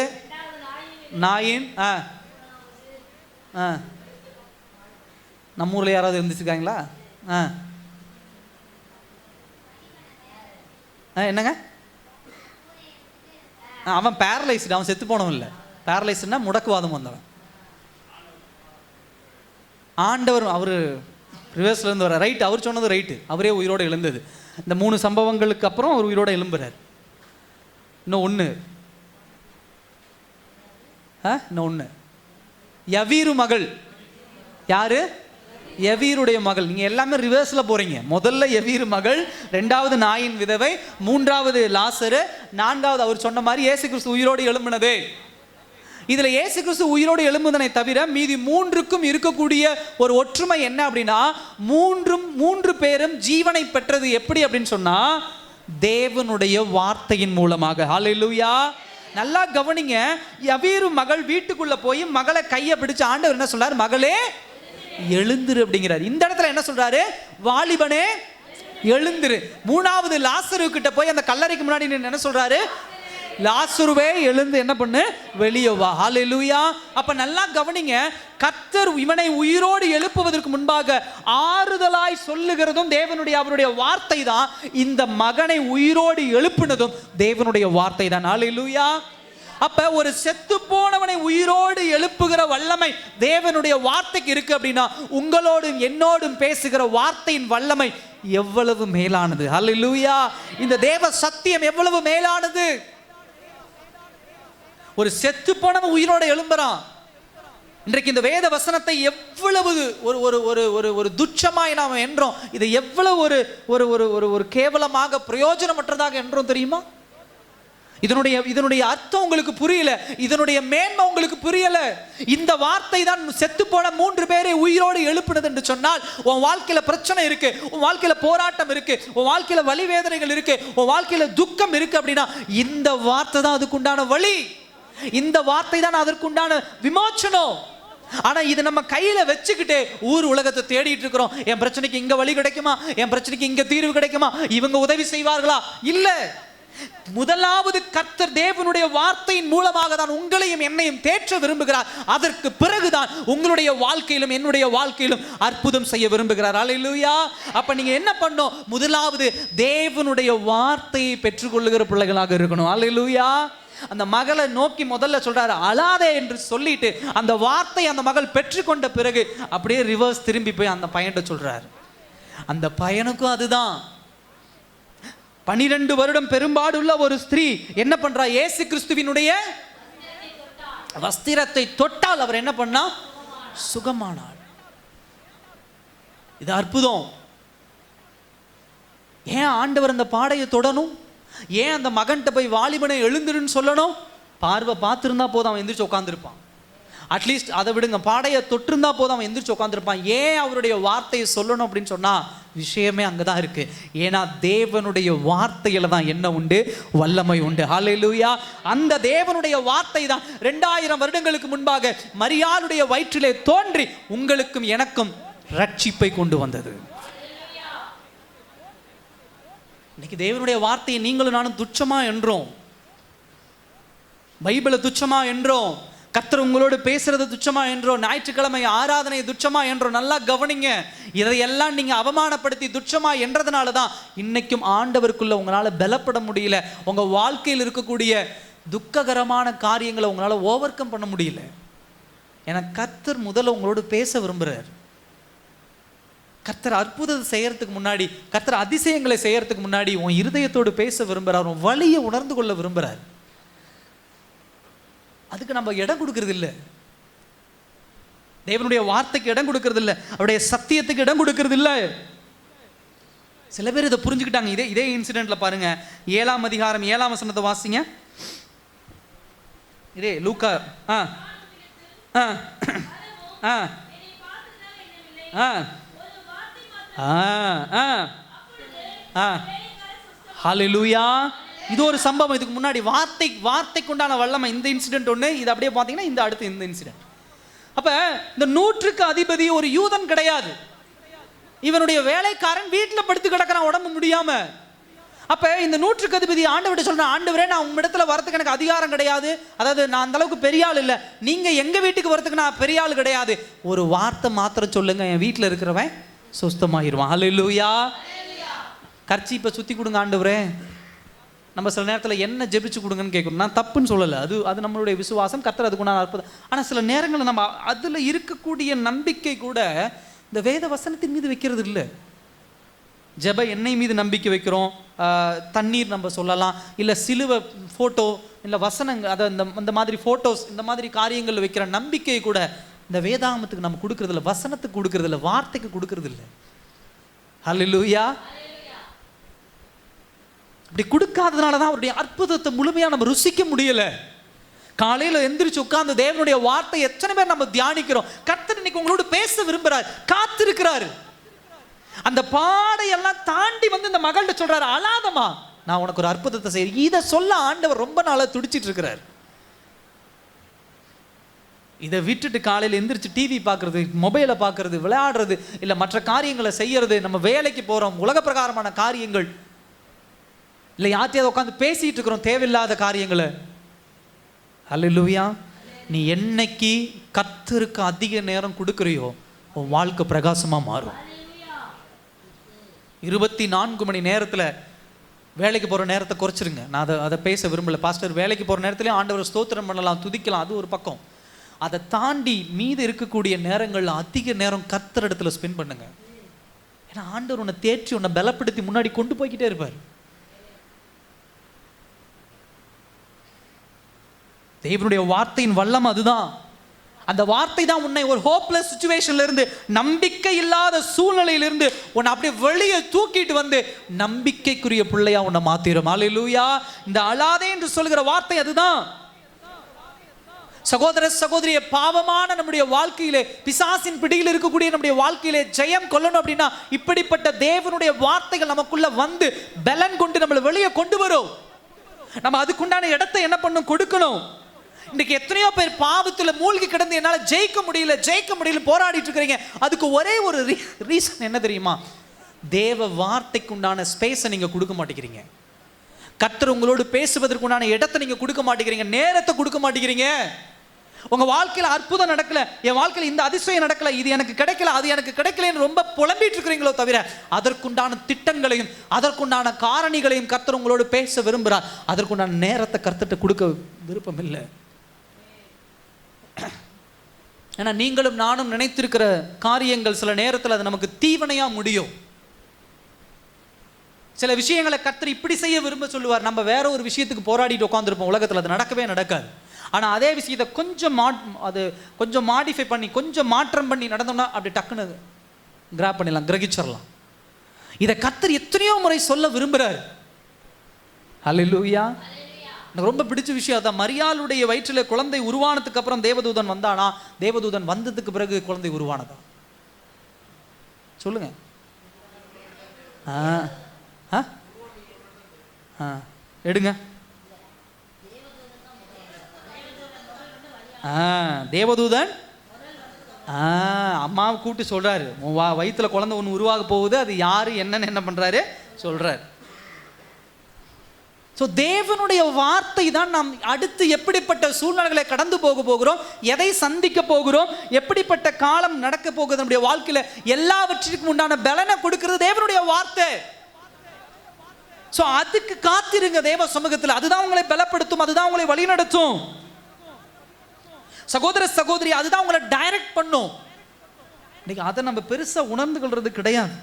நாயின், நம்ம ஊர்ல யாராவது இருந்துச்சுருக்காங்களா? என்னங்க? அவன் பேரலைஸ்டு, அவன் செத்து போனவன் இல்லை. பேரலைஸ்டுனா முடக்குவாதம் வந்தவன். ஆண்டவர் அவர் ரிவர்ஸ்ல இருந்து வர ரைட், அவர் சொன்னது ரைட்டு, அவரே உயிரோடு எழுந்தது. இந்த 3 சம்பவங்களுக்கு அப்புறம் அவர் உயிரோட எழும்புறார். இன்னும் ஒன்று யவீரு மகள். யாரு? யவீருடைய மகள். நீங்க எல்லாமே ரிவர்ஸ்ல போறீங்க. முதல்ல யவீரு மகள், 2வது நாயின் விதவை, 3வது லாசரு, 4வது அவர் சொன்ன மாதிரி இயேசு கிறிஸ்து உயிரோடு எழும்பினது. இதுல இயேசு கிறிஸ்து உயிரோடு எழும்புதனை தவிர மீதி 3க்கும் இருக்கக்கூடிய ஒரு ஒற்றுமை என்ன அப்படின்னா, 3 பேரும் ஜீவனை பெற்றது எப்படி அப்படின்னு சொன்னா, தேவனுடைய வார்த்தையின் மூலமாக. ஹல்லேலூயா. நல்லா கவனிங்க. யவீரு மகள் வீட்டுக்குள்ள போய் மகளை கையை பிடிச்சு ஆண்டவர் என்ன சொல்றாரு? மகளே எழுந்திரு அப்படிங்கிறார். இந்த இடத்துல என்ன சொல்றாரு? வாலிபனே எழுந்திரு. 3வது லாசரு கிட்ட போய் அந்த கல்லறைக்கு முன்னாடி என்ன சொல்றாரு? லாசருவே எழுந்து என்ன பண்ணு? வெளியே வா. ஹல்லேலூயா. அப்ப நல்லா கவனிங்க, கர்த்தர் இவனை உயிரோடு எழுப்புவதற்கு முன்பாக ஆறுதலாய் சொல்லுகிறதும் தேவனுடைய அவருடைய வார்த்தை தான். இந்த மகனை உயிரோடு எழுப்பினதும் தேவனுடைய வார்த்தை தான். ஹல்லேலூயா. அப்ப ஒரு செத்து போனவனை உயிரோடு எழுப்புகிற வல்லமை தேவனுடைய வார்த்தைக்கு இருக்கு அப்படின்னா, உங்களோடும் என்னோடும் பேசுகிற வார்த்தையின் வல்லமை எவ்வளவு மேலானது. ஹல்லேலூயா. இந்த தேவ சத்தியம் எவ்வளவு மேலானது. ஒரு செத்து போனவன் உயிரோடு எழும்புறான். இன்றைக்கு இந்த வேத வசனத்தை எவ்வளவு ஒரு ஒரு ஒரு ஒரு ஒரு துச்சமாய் நாம் என்றோம், இதை எவ்வளவு ஒரு ஒரு ஒரு ஒரு கேவலமாக பிரயோஜனமற்றதாக என்றோம் தெரியுமா? இதனுடைய அர்த்தம் உங்களுக்கு புரியல, இதனுடைய மேன்மை உங்களுக்கு புரியல. இந்த வார்த்தை தான் செத்து போன 3 பேரை உயிரோடு எழுப்பினது என்று சொன்னால், உன் வாழ்க்கையில பிரச்சனை இருக்கு, உன் வாழ்க்கையில போராட்டம் இருக்கு, உன் வாழ்க்கையில வலி வேதனைகள் இருக்கு, உன் வாழ்க்கையில துக்கம் இருக்கு அப்படின்னா, இந்த வார்த்தை தான் அதுக்குண்டான வழி, இந்த வார்த்தை தான் அதற்குண்டான விமோச்சனம். ஆனா இது நம்ம கையில வச்சுக்கிட்டு ஊர் உலகத்தை தேடிட்டு இருக்கிறோம். என் பிரச்சனைக்கு இங்க வழி கிடைக்குமா, என் பிரச்சனைக்கு இங்க தீர்வு கிடைக்குமா, இவங்க உதவி செய்வார்களா? இல்ல. முதலாவது கர்த்தர் தேவனுடைய வார்த்தையின் மூலமாக தான் உங்களையும் என்னையும் தேற்ற விரும்புகிறார். அதற்கு பிறகுதான் உங்களுடைய வாழ்க்கையிலும் என்னுடைய வாழ்க்கையிலும் அற்புதம் செய்ய விரும்புகிறார். அல்லேலூயா. அப்ப நீங்க என்ன பண்ணணும்? முதலாவது தேவனுடைய வார்த்தையை பெற்றுக்கொள்ளுகிற பிள்ளைகளாக இருக்கணும். அல்லேலூயா. அந்த மகளை நோக்கி முதல்ல சொல்றாரு அழாதே என்று சொல்லிட்டு, அந்த வார்த்தை அந்த மகள் பெற்றுக்கொண்ட பிறகு அப்படியே ரிவர்ஸ் திரும்பி போய் அந்த பையன்கிட்ட சொல்றாரு. அந்த பையனுக்கும் அதுதான். 12 வருடம் பெரும்பாடுள்ள ஒரு ஸ்திரீ என்ன பண்றா? இயேசு கிறிஸ்துவினுடைய வஸ்திரத்தை தொட்டால் அவர் என்ன பண்ணா? சுகமானாள். இது அற்புதம். ஏன் ஆண்டவர் அந்த பாடையை தொடணும்? ஏன் அந்த மகன்கிட்ட போய் வாலிபனை எழுந்துருன்னு சொல்லணும்? பார்வை பார்த்துருந்தா போதும், அவன் எந்திரிச்சு உட்காந்துருப்பான். அட்லீஸ்ட் அதை விடுங்க, பாடையை தொட்டிருந்தா போதும், அவன் எந்திரிச்சு உட்காந்துருப்பான். ஏன் அவருடைய வார்த்தையை சொல்லணும் அப்படின்னு சொன்னா, விஷயமே அங்கதான் இருக்கு. ஏன்னா தேவனுடைய வார்த்தையில தான் என்ன உண்டு? வல்லமை உண்டு. ஹல்லேலூயா. அந்த தேவனுடைய வார்த்தை தான் 2000 வருடங்களுக்கு முன்பாக மரியாளுடைய வயிற்றிலே தோன்றி உங்களுக்கும் எனக்கும் ரட்சிப்பை கொண்டு வந்தது. இன்னைக்கு தேவனுடைய வார்த்தையை நீங்களும் நானும் துச்சமா என்றோம், பைபிளை துச்சமா என்றோம், கர்த்தர் உங்களோடு பேசுறது துச்சமா என்றோம், ஞாயிற்றுக்கிழமை ஆராதனை துச்சமா என்றோம். நல்லா கவனிங்க, இதையெல்லாம் நீங்க அவமானப்படுத்தி துச்சமா என்றதுனால தான் இன்னைக்கும் ஆண்டவருக்குள்ள உங்களால பலப்பட முடியல. உங்க வாழ்க்கையில் இருக்கக்கூடிய துக்ககரமான காரியங்களை உங்களால ஓவர் கம் பண்ண முடியல. ஏன்னா கர்த்தர் முதல்ல உங்களோடு பேச விரும்புறார். கர்த்தர் அற்புதத்தை செய்யறதுக்கு முன்னாடி, கர்த்தர் அதிசயங்களை செய்யறதுக்கு முன்னாடி உன் இருதயத்தோடு பேச விரும்புறார், உன் வலியை உணர்ந்து கொள்ள விரும்புறார். அதுக்கு நம்ம இடம் கொடுக்கறது இல்லை, தேவனுடைய வார்த்தைக்கு இடம் கொடுக்கறது இல்லை, அவருடைய சத்தியத்துக்கு இடம் கொடுக்கறது இல்லை. சில பேர் இதை புரிஞ்சுக்கிட்டாங்க. இதே இன்சிடென்ட்ல பாருங்க, 7ஆம் அதிகாரம் 7ஆம் வசனத்தை வாசிங்க. இதே லூக்கா ஹல்லேலூயா. இது ஒரு சம்பவம். இதுக்கு முன்னாடி வார்த்தைக்கு உண்டான வல்லமை. இந்த இன்சிடென்ட் ஒன்று, இது அப்படியே பார்த்தீங்கன்னா இந்த அடுத்து இந்த இன்சிடென்ட். அப்ப இந்த 100க்கு அதிபதி ஒரு யூதன் கிடையாது, இவனுடைய வேலைக்காரன் வீட்டில் படுத்து கிடக்கிறான் உடம்பு முடியாம. அப்ப இந்த 100க்கு அதிபதி ஆண்டவர்கிட்ட சொல்றான், ஆண்டவரே நான் உங்க இடத்துல வரதுக்கு எனக்கு அதிகாரம் கிடையாது, அதாவது நான் அந்த அளவுக்கு பெரிய ஆள் இல்லை, நீங்க எங்க வீட்டுக்கு வரதுக்கு நான் பெரிய ஆள் கிடையாது, ஒரு வார்த்தை மாத்திரம் சொல்லுங்க, என் வீட்டில் இருக்கிறவன் சுஸ்தமாயிருவான். ஹல்லேலூயா. கர்ச்சீப்பை சுத்தி கொடுங்க ஆண்டவரே. நம்ம சில நேரத்தில் என்ன ஜெபிச்சு கொடுங்கன்னு கேட்கணும். நான் தப்புன்னு சொல்லலை, அது நம்மளுடைய விசுவாசம், கர்த்தர் அதுக்கு நான் அற்புதம். ஆனால் சில நேரங்களில் நம்ம அதில் இருக்கக்கூடிய நம்பிக்கை கூட இந்த வேத வசனத்தின் மீது வைக்கிறது இல்லை. ஜெப எண்ணெய் மீது நம்பிக்கை வைக்கிறோம், தண்ணீர் நம்ம சொல்லலாம், இல்லை சிலுவை ஃபோட்டோ, இல்லை வசனங்கள், அதை இந்த மாதிரி ஃபோட்டோஸ், இந்த மாதிரி காரியங்கள் வைக்கிற நம்பிக்கை கூட இந்த வேதாகமத்துக்கு நம்ம கொடுக்கறது இல்லை, வசனத்துக்கு கொடுக்கறது இல்லை, வார்த்தைக்கு கொடுக்கறது இல்லை. ஹல்லேலூயா. அப்படி கொடுக்காததுனால தான் அவருடைய அற்புதத்தை முழுமையாக நம்ம ருசிக்க முடியல. காலையில் எந்திரிச்சு உட்கார்ந்து தேவனுடைய வார்த்தை எத்தனை பேர் நம்ம தியானிக்கிறோம். கர்த்தர் இன்னைக்கு உங்களோட பேச விரும்புகிறார், காத்திருக்கிறார். அந்த பாடையெல்லாம் தாண்டி வந்து இந்த மகள்கிட்ட சொல்றாரு, அழாதமா, நான் உனக்கு ஒரு அற்புதத்தை செய்கிறேன். இதை சொல்ல ஆண்டவர் ரொம்ப நாளாக துடிச்சிட்டு இருக்கிறார். இதை விட்டுட்டு காலையில் எந்திரிச்சு டிவி பார்க்கறது, மொபைலை பார்க்கறது, விளையாடுறது, இல்லை மற்ற காரியங்களை செய்யறது, நம்ம வேலைக்கு போகிறோம், உலக பிரகாரமான காரியங்கள், இல்லை யார்ட்டையாவது உட்காந்து பேசிட்டு இருக்கிறோம் தேவையில்லாத காரியங்களை. ஹல்லேலூயா. நீ என்னைக்கு கர்த்தருக்கு அதிக நேரம் கொடுக்குறியோ உன் வாழ்க்கை பிரகாசமாக மாறும். 24 மணி நேரத்தில் வேலைக்கு போகிற நேரத்தை குறைச்சிருங்க. நான் அதை பேச விரும்பலை பாஸ்டர். வேலைக்கு போகிற நேரத்துலேயும் ஆண்டவர் ஸ்தோத்திரம் பண்ணலாம், துதிக்கலாம், அது ஒரு பக்கம். அதை தாண்டி மீது இருக்கக்கூடிய நேரங்களில் அதிக நேரம் கர்த்தர் இடத்துல ஸ்பெண்ட் பண்ணுங்க. ஏன்னா ஆண்டவர் உன்னை தேற்றி உன்னை பலப்படுத்தி முன்னாடி கொண்டு போய்கிட்டே இருப்பார். தேவனுடைய வார்த்தையின் வல்லம் அதுதான். அந்த வார்த்தை தான் உன்னை ஒரு ஹோப்லெஸ் சிச்சுவேஷன்ல இருந்து, நம்பிக்கை இல்லாத சூழ்நிலையிலிருந்து உன்னை அப்படியே வெளியே தூக்கிட்டு வந்து நம்பிக்கைக்குரிய பிள்ளையா உன்னை மாத்திரும். அல்லேலூயா. இந்த அழாதே என்று சொல்கிற வார்த்தை அதுதான். சகோதர சகோதரிய, பாவமான நம்முடைய வாழ்க்கையிலே, பிசாசின் பிடியில் இருக்கக்கூடிய நம்முடைய வாழ்க்கையிலே ஜெயம் கொள்ளணும் அப்படின்னா இப்படிப்பட்ட தேவனுடைய வார்த்தைகள் நமக்குள்ள வந்து பலன் கொண்டு நம்மளை வெளியே கொண்டு வரும். நம்ம அதுக்குண்டான இடத்தை என்ன பண்ணும், கொடுக்கணும். இன்னைக்கு எத்தனையோ பேர் பாவத்துல மூழ்கி கிடந்து என்னால ஜெயிக்க முடியல போராடிட்டு இருக்கிறீங்க. அதுக்கு ஒரே ஒரு ரீசன் என்ன தெரியுமா? தேவ வார்த்தைக்கு உண்டான ஸ்பேஸை நீங்க கொடுக்க மாட்டேங்கிறீங்க. கர்த்தர் உங்களோடு பேசுவதற்குண்டான இடத்தை நீங்க கொடுக்க மாட்டேங்கிறீங்க, நேரத்தை கொடுக்க மாட்டேங்கிறீங்க. உங்க வாழ்க்கையில அற்புதம் நடக்கல, என் வாழ்க்கையில இந்த அதிசயம் நடக்கல, இது எனக்கு கிடைக்கல, அது எனக்கு கிடைக்கலன்னு ரொம்ப புலம்பிட்டு இருக்கிறீங்களோ தவிர அதற்குண்டான திட்டங்களையும் அதற்குண்டான காரணிகளையும் கர்த்தர் உங்களோடு பேச விரும்புகிறார். அதற்குண்டான நேரத்தை கர்த்தர்ட்ட கொடுக்க விருப்பம் இல்லை. ஏன்னா நீங்களும் நானும் நினைத்திருக்கிற காரியங்கள் சில நேரத்தில் அது நமக்கு தீவனையா முடியும். சில விஷயங்களை கர்த்தர் இப்படி செய்ய விரும்ப சொல்லுவார், நம்ம வேற ஒரு விஷயத்துக்கு போராடிட்டு உட்காந்துருப்போம். உலகத்தில் அது நடக்கவே நடக்காது. ஆனால் அதே விஷயத்தை கொஞ்சம் மாடிஃபை பண்ணி, கொஞ்சம் மாற்றம் பண்ணி நடந்தோம்னா அப்படி டக்குன்னு கிராப் பண்ணிடலாம், கிரகிச்சிடலாம். இதை கர்த்தர் எத்தனையோ முறை சொல்ல விரும்புகிறார். அல்லேலூயா. எனக்கு ரொம்ப பிடிச்ச விஷயம் அதான். மரியாளுடைய வயிற்றில் குழந்தை உருவானதுக்கு அப்புறம் தேவதூதன் வந்தானா, தேவதூதன் வந்ததுக்கு பிறகு குழந்தை உருவானதா? சொல்லுங்க. எடுங்க. தேவதூதன் அம்மாவை கூப்பிட்டு சொல்றாரு, வயிற்றுல குழந்தை ஒன்று உருவாக போகுது, அது யாரு என்னன்னு என்ன பண்றாரு சொல்றாரு. ஸோ தேவனுடைய வார்த்தை தான் நாம் அடுத்து எப்படிப்பட்ட சூழ்நிலைகளை கடந்து போகிறோம், எதை சந்திக்க போகிறோம், எப்படிப்பட்ட காலம் நடக்க போகுது நம்முடைய வாழ்க்கையில எல்லாவற்றிற்கும் உண்டான பலனை கொடுக்கிறது தேவனுடைய வார்த்தை. ஸோ அதுக்கு காத்திருங்க தேவ சமூகத்தில். அதுதான் உங்களை பலப்படுத்தும், அதுதான் உங்களை வழிநடத்தும். சகோதர சகோதரி, அதுதான் உங்களை டைரக்ட் பண்ணும். இன்னைக்கு அதை நம்ம பெருசா உணர்ந்து கொள்றது கிடையாது.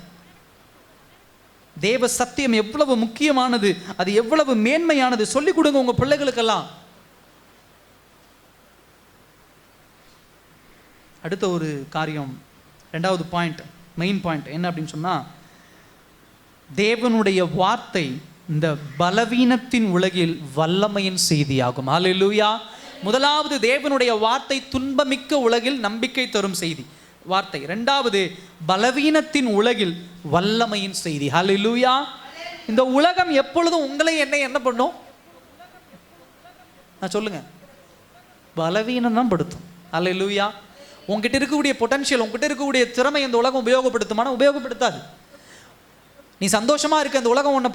தேவ சத்தியம் எவ்வளவு முக்கியமானது, அது எவ்வளவு மேன்மையானது சொல்லிக் கொடுங்க உங்க பிள்ளைகளுக்கெல்லாம். அடுத்த ஒரு காரியம், ரெண்டாவது பாயிண்ட், மெயின் பாயிண்ட் என்ன அப்படின்னு சொன்னா, தேவனுடைய வார்த்தை இந்த பலவீனத்தின் உலகில் வல்லமையின் செய்தியாகும். அல்லேலூயா. முதலாவது, தேவனுடைய வார்த்தை துன்பமிக்க உலகில் நம்பிக்கை தரும் செய்தி வார்த்தை. இரண்டாவது, பலவீனத்தின் உலகில் வல்லமையின் செய்தி. ஹல்லேலூயா. இந்த உலகம் எப்பொழுதும் உங்களை என்ன பண்ணும்? நான் சொல்லுங்க, பலவீனம் தான் படுத்தும். ஹல்லேலூயா. உங்ககிட்ட இருக்கக்கூடிய பொட்டன்ஷியல், உங்ககிட்ட இருக்கக்கூடிய திறமை இந்த உலகம் உபயோகப்படுத்துமானா உபயோகப்படுத்தாது. நீ சந்தோஷமா இருக்க, இந்த உலகம் உன்னை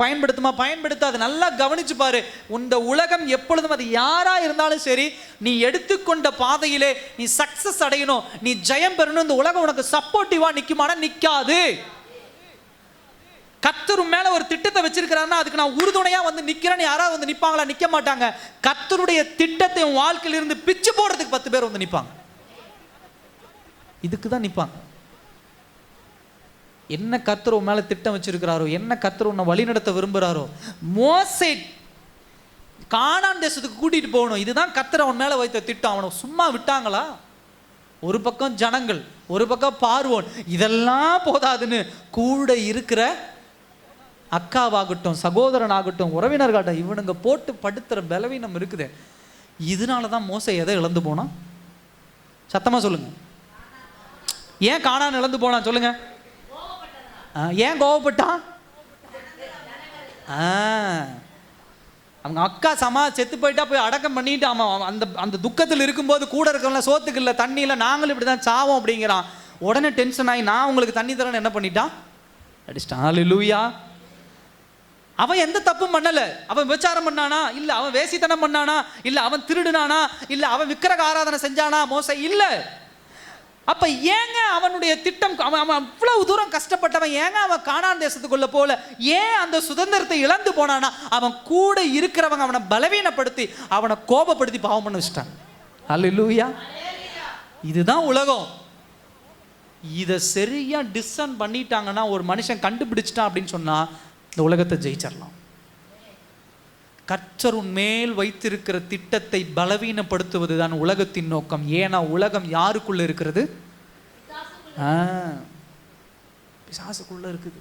பயன்படுத்தாது. நல்லா கவனிச்சு பாரு. இந்த உலகம் எப்பொழுதும், அது யாரா இருந்தாலும் சரி, நீ எடுத்துக்கொண்ட பாதையிலே நீ சக்சஸ் அடையணும், நீ ஜெயம் பெறணும், இந்த உலகம் உனக்கு சப்போர்ட்டிவா நிக்குமானா நிக்காது. கர்த்தர் மேல ஒரு திட்டத்தை வச்சிருக்கிறாருன்னா அதுக்கு நான் உறுதுணையா வந்து நிக்கிறேன்னு யாராவது வந்து நிப்பாங்களா? நிக்க மாட்டாங்க. கர்த்தருடைய திட்டத்தை உன் வாழ்க்கையில இருந்து பிச்சு போடுறதுக்கு 10 பேர் வந்து நிப்பாங்க. இதுக்கு தான் நிப்பாங்க. என்ன கர்த்தர் உன் மேல திட்டம் வச்சிருக்கிறாரோ, என்ன கர்த்தர் உன்னை வழி நடத்த விரும்புகிறாரோ, மோசே கானான் தேசத்துக்கு கூட்டிட்டு போகணும், இதுதான் கர்த்தர் அவன் மேல வைத்த திட்டம். அவனை சும்மா விட்டாங்களா? ஒரு பக்கம் ஜனங்கள், ஒரு பக்கம் பார்வோன், இதெல்லாம் போதாதுன்னு கூட இருக்கிற அக்காவாகட்டும், சகோதரனாகட்டும், உறவினர்களாகட்டும், இவனுங்க போட்டு படுத்துற பலவீனம் இருக்குது. இதனால தான் மோசே எதை இழந்து போனான்? சத்தமா சொல்லுங்க. ஏன் கானான் இழந்து போனான் சொல்லுங்க? ஏன் கோவப்பட்டான்? அவங்க அக்கா செத்து போயிட்டா போய் அடக்கம் பண்ணிட்டு அவன் அந்த துக்கத்தில் இருக்கும்போது கூட இருக்கவங்கள சோத்துக்கு இல்லை, தண்ணி இல்லை, நாங்களும் இப்படி தான் சாவோம் அப்படிங்கிறான். உடனே டென்ஷன் ஆகி நான் உங்களுக்கு தண்ணி தரேன்னு என்ன பண்ணிட்டான்? அடிச்சிட்டான். ஹல்லேலூயா. அவன் எந்த தப்பும் பண்ணல. அவன் விபச்சாரம் பண்ணானா? இல்ல. அவன் வேசித்தனம் பண்ணானா? இல்ல. அவன் திருடுனானா? இல்ல. அவன் விக்கிரக ஆராதனை செஞ்சானா? மோசே இல்ல. அப்ப ஏங்க அவனுடைய திட்டம், அவன் அவ்வளவு தூரம் கஷ்டப்பட்டவன், ஏங்க அவன் கானான் தேசத்துக்குள்ள போல, ஏன் அந்த சுதந்திரத்தை இழந்து போனானா? அவன் கூட இருக்கிறவங்க அவனை பலவீனப்படுத்தி அவனை கோபப்படுத்தி பாவம் பண்ண வச்சுட்டாங்க. அல்லேலூயா. இதுதான் உலகம். இதை சரியா டிஸ்சர்ன் பண்ணிட்டாங்கன்னா, ஒரு மனுஷன் கண்டுபிடிச்சிட்டான் அப்படின்னு சொன்னா இந்த உலகத்தை ஜெயிச்சிடலாம். கர்த்தர் உன் மேல் வைத்திருக்கிற திட்டத்தை பலவீனப்படுத்துவது தான் உலகத்தின் நோக்கம். ஏன்னா உலகம் யாருக்குள்ள இருக்கிறது? பிசாசுக்குள்ள இருக்குது.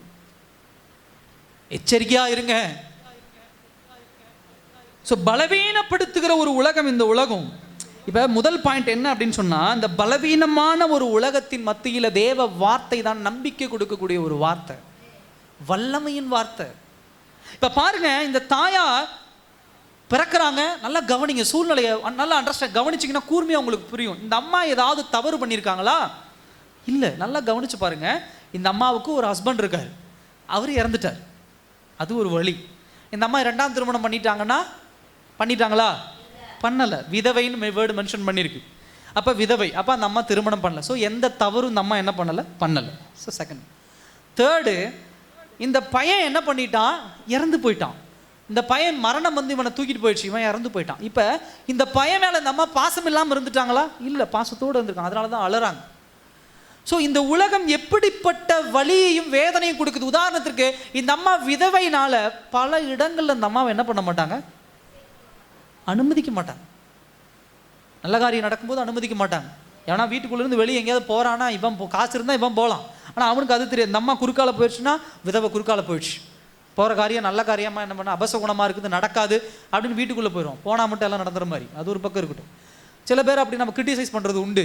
எச்சரிக்கையா இருங்க. பலவீனப்படுத்துகிற ஒரு உலகம் இந்த உலகம். இப்ப முதல் பாயிண்ட் என்ன அப்படின்னு சொன்னா, இந்த பலவீனமான ஒரு உலகத்தின் மத்தியில தேவ வார்த்தை தான் நம்பிக்கை கொடுக்கக்கூடிய ஒரு வார்த்தை, வல்லமையின் வார்த்தை. இப்ப பாருங்க, இந்த தாயார் பிறக்கிறாங்க. நல்லா கவனிங்க, சூழ்நிலையை நல்லா அண்டர்ஸ்டாண்ட் கவனிச்சிங்கன்னா கூர்மையாக உங்களுக்கு புரியும். இந்த அம்மா ஏதாவது தவறு பண்ணியிருக்காங்களா? இல்லை. நல்லா கவனிச்சு பாருங்க. இந்த அம்மாவுக்கு ஒரு ஹஸ்பண்ட் இருக்கார், அவர் இறந்துட்டார், அது ஒரு வழி. இந்த அம்மா 2ஆம் திருமணம் பண்ணிட்டாங்களா? பண்ணலை. விதவைன்னு வேர்டு மென்ஷன் பண்ணியிருக்கு. அப்போ விதவை, அப்போ அந்த அம்மா திருமணம் பண்ணல. ஸோ எந்த தவறும் இந்த அம்மா என்ன பண்ணலை. So second. தேர்டு, இந்த பையன் என்ன பண்ணிட்டான்? இறந்து போயிட்டான். இந்த பையன் மரணம் வந்து இவனை தூக்கிட்டு போயிடுச்சு, இவன் இறந்து போயிட்டான். இப்போ இந்த பையன் மேலே இந்த அம்மா பாசம் இல்லாமல் இருந்துட்டாங்களா? இல்லை, பாசத்தோடு இருந்திருக்காங்க. அதனால தான் அழறாங்க. ஸோ இந்த உலகம் எப்படிப்பட்ட வலியையும் வேதனையும் கொடுக்குது. உதாரணத்திற்கு, இந்த அம்மா விதவைனால பல இடங்களில் இந்த அம்மாவை என்ன பண்ண மாட்டாங்க? அனுமதிக்க மாட்டாங்க. நல்ல காரியம் நடக்கும்போது அனுமதிக்க மாட்டாங்க. ஏன்னா வீட்டுக்குள்ளேருந்து வெளியே எங்கேயாவது போகிறான்னா, இவன் காசு இருந்தால் இவன் போகலாம். ஆனால் அவனுக்கு அது தெரியாது. இந்த அம்மா குறுக்கால போயிடுச்சுன்னா விதவை குறுக்கால போயிடுச்சு. போகிற காரியம் நல்ல காரியமாக என்ன பண்ண, அபசகுணமாக இருக்குது, நடக்காது அப்படின்னு வீட்டுக்குள்ளே போயிடும். போனால் மட்டும் எல்லாம் நடந்துற மாதிரி. அது ஒரு பக்கம் இருக்கட்டும். சில பேர் அப்படி நம்ம கிரிட்டிசைஸ் பண்ணுறது உண்டு.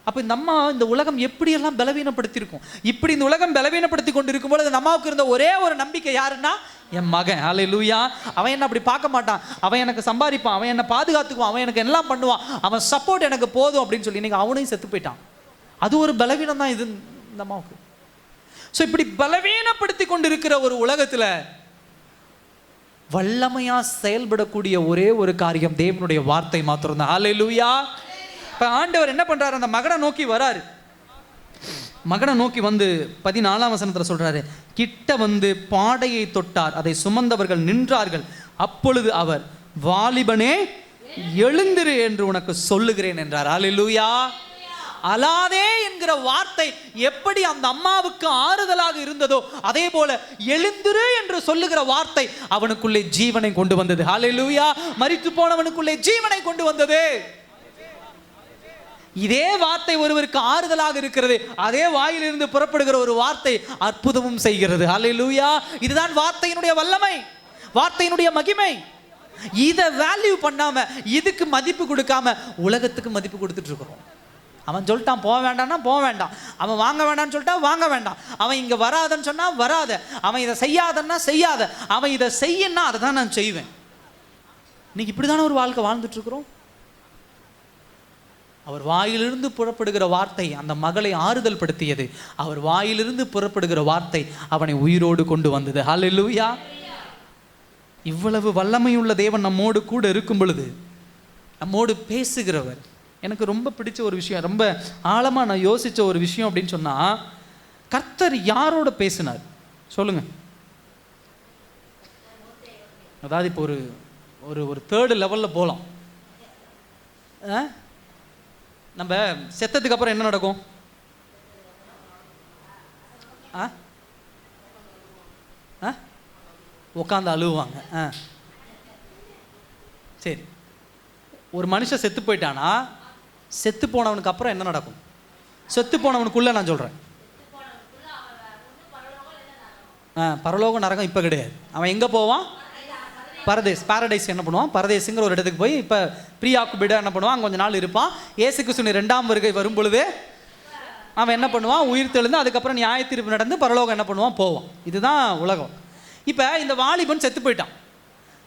அப்போ இந்த அம்மா இந்த உலகம் எப்படியெல்லாம் பலவீனப்படுத்தியிருக்கும். இப்படி இந்த உலகம் பலவீனப்படுத்தி கொண்டு இருக்கும்போது இந்த அம்மாவுக்கு இருந்த ஒரே ஒரு நம்பிக்கை யாருன்னா, என் மகன். அல்லேலூயா. அவன் என்ன அப்படி பார்க்க மாட்டான், அவன் எனக்கு சம்பாதிப்பான், அவன் என்னை பாதுகாத்துக்குவான், அவன் எனக்கு எல்லாம் பண்ணுவான், அவன் சப்போர்ட் எனக்கு போதும் அப்படின்னு சொல்லி இன்னைக்கு அவனையும் செத்து போயிட்டான். அது ஒரு பலவீனம் தான் இது இந்த அம்மாவுக்கு. ஸோ இப்படி பலவீனப்படுத்தி கொண்டிருக்கிற ஒரு உலகத்தில் வல்லமையா செயல்படக்கூடிய ஒரே ஒரு காரியம் தேவனுடைய வார்த்தை மாத்திரம் தான். அல்லேலூயா. இப்போ ஆண்டவர் என்ன பண்றாரு? அந்த மகனை நோக்கி வராரு. மகனை நோக்கி வந்து 14ஆம் வசனத்தில் சொல்றாரு, கிட்ட வந்து பாடையை தொட்டார், அதை சுமந்தவர்கள் நின்றார்கள். அப்பொழுது அவர், வாலிபனே எழுந்திரு என்று உனக்கு சொல்லுகிறேன் என்றார். அல்லேலூயா. அலாதே என்கிற வார்த்தை எப்படி அந்த அம்மாவுக்கு ஆறுதலாக இருந்ததோ, அதே போல எழுந்திரு என்று சொல்லுகிற வார்த்தை அவனுக்குள்ளே ஜீவனை கொண்டு வந்தது. ஹல்லேலூயா. மரித்து போனவனுக்குள்ளே ஜீவனை கொண்டு வந்தது. இதே வார்த்தை ஒருவருக்கு ஆறுதலாக இருக்கிறது, அதே வாயிலிருந்து புறப்படுகிற ஒரு வார்த்தை அற்புதமும் செய்கிறது. ஹல்லேலூயா. இதுதான் வார்த்தையினுடைய வல்லமை, வார்த்தையினுடைய மகிமை. இதை வேல்யூ பண்ணாம, இதுக்கு மதிப்பு கொடுக்காம உலகத்துக்கு மதிப்பு கொடுத்துட்டு இருக்கிறோம். அவன் சொல்லிட்டான் போக வேண்டாம்னா போக வேண்டாம், அவன் வாங்க வேண்டாம்னு சொல்லிட்டா வாங்க வேண்டாம், அவன் இங்கே வராதன்னு சொன்னால் வராத, அவன் இதை செய்யாதன்னா செய்யாத, அவன் இதை செய்யன்னா அதை தான் நான் செய்வேன். இன்னைக்கு இப்படி தானே ஒரு வாழ்க்கை வாழ்ந்துட்டு இருக்கிறோம். அவர் வாயிலிருந்து புறப்படுகிற வார்த்தை அந்த மகளை ஆறுதல் படுத்தியது. அவர் வாயிலிருந்து புறப்படுகிற வார்த்தை அவனை உயிரோடு கொண்டு வந்தது. ஹல்லேலூயா. இவ்வளவு வல்லமையுள்ள தேவன் நம்மோடு கூட இருக்கும் பொழுது, நம்மோடு பேசுகிறவர். எனக்கு ரொம்ப பிடிச்ச ஒரு விஷயம், ரொம்ப ஆழமாக நான் யோசித்த ஒரு விஷயம் அப்படின்னு சொன்னால், கர்த்தர் யாரோட பேசினார் சொல்லுங்க? அதாவது இப்போ ஒரு ஒரு ஒரு தேர்டு லெவலில் போகலாம். நம்ம செத்ததுக்கு அப்புறம் என்ன நடக்கும்? உட்காந்து அழுவாங்க. சரி, ஒரு மனுஷன் செத்து போயிட்டானா, செத்து போனவனுக்கு அப்புறம் என்ன நடக்கும்? செத்து போனவனுக்குள்ள நான் சொல்கிறேன், பரலோகம் நரகம் இப்போ கிடையாது. அவன் எங்கே போவான்? பாரடைஸ் என்ன பண்ணுவான்? பரதேசுங்கிற ஒரு இடத்துக்கு போய் இப்போ ப்ரீஆக்குபைடா என்ன பண்ணுவான், அங்கே கொஞ்ச நாள் இருப்பான். இயேசு கிறிஸ்துவின் 2ஆம் வருகை வரும் பொழுது அவன் என்ன பண்ணுவான்? உயிர் தெழுந்து அதுக்கப்புறம் நியாய தீர்ப்பு நடந்து பரலோகம் என்ன பண்ணுவான்? போவான். இதுதான் உலகம். இப்போ இந்த வாலிபன் செத்து போயிட்டான்.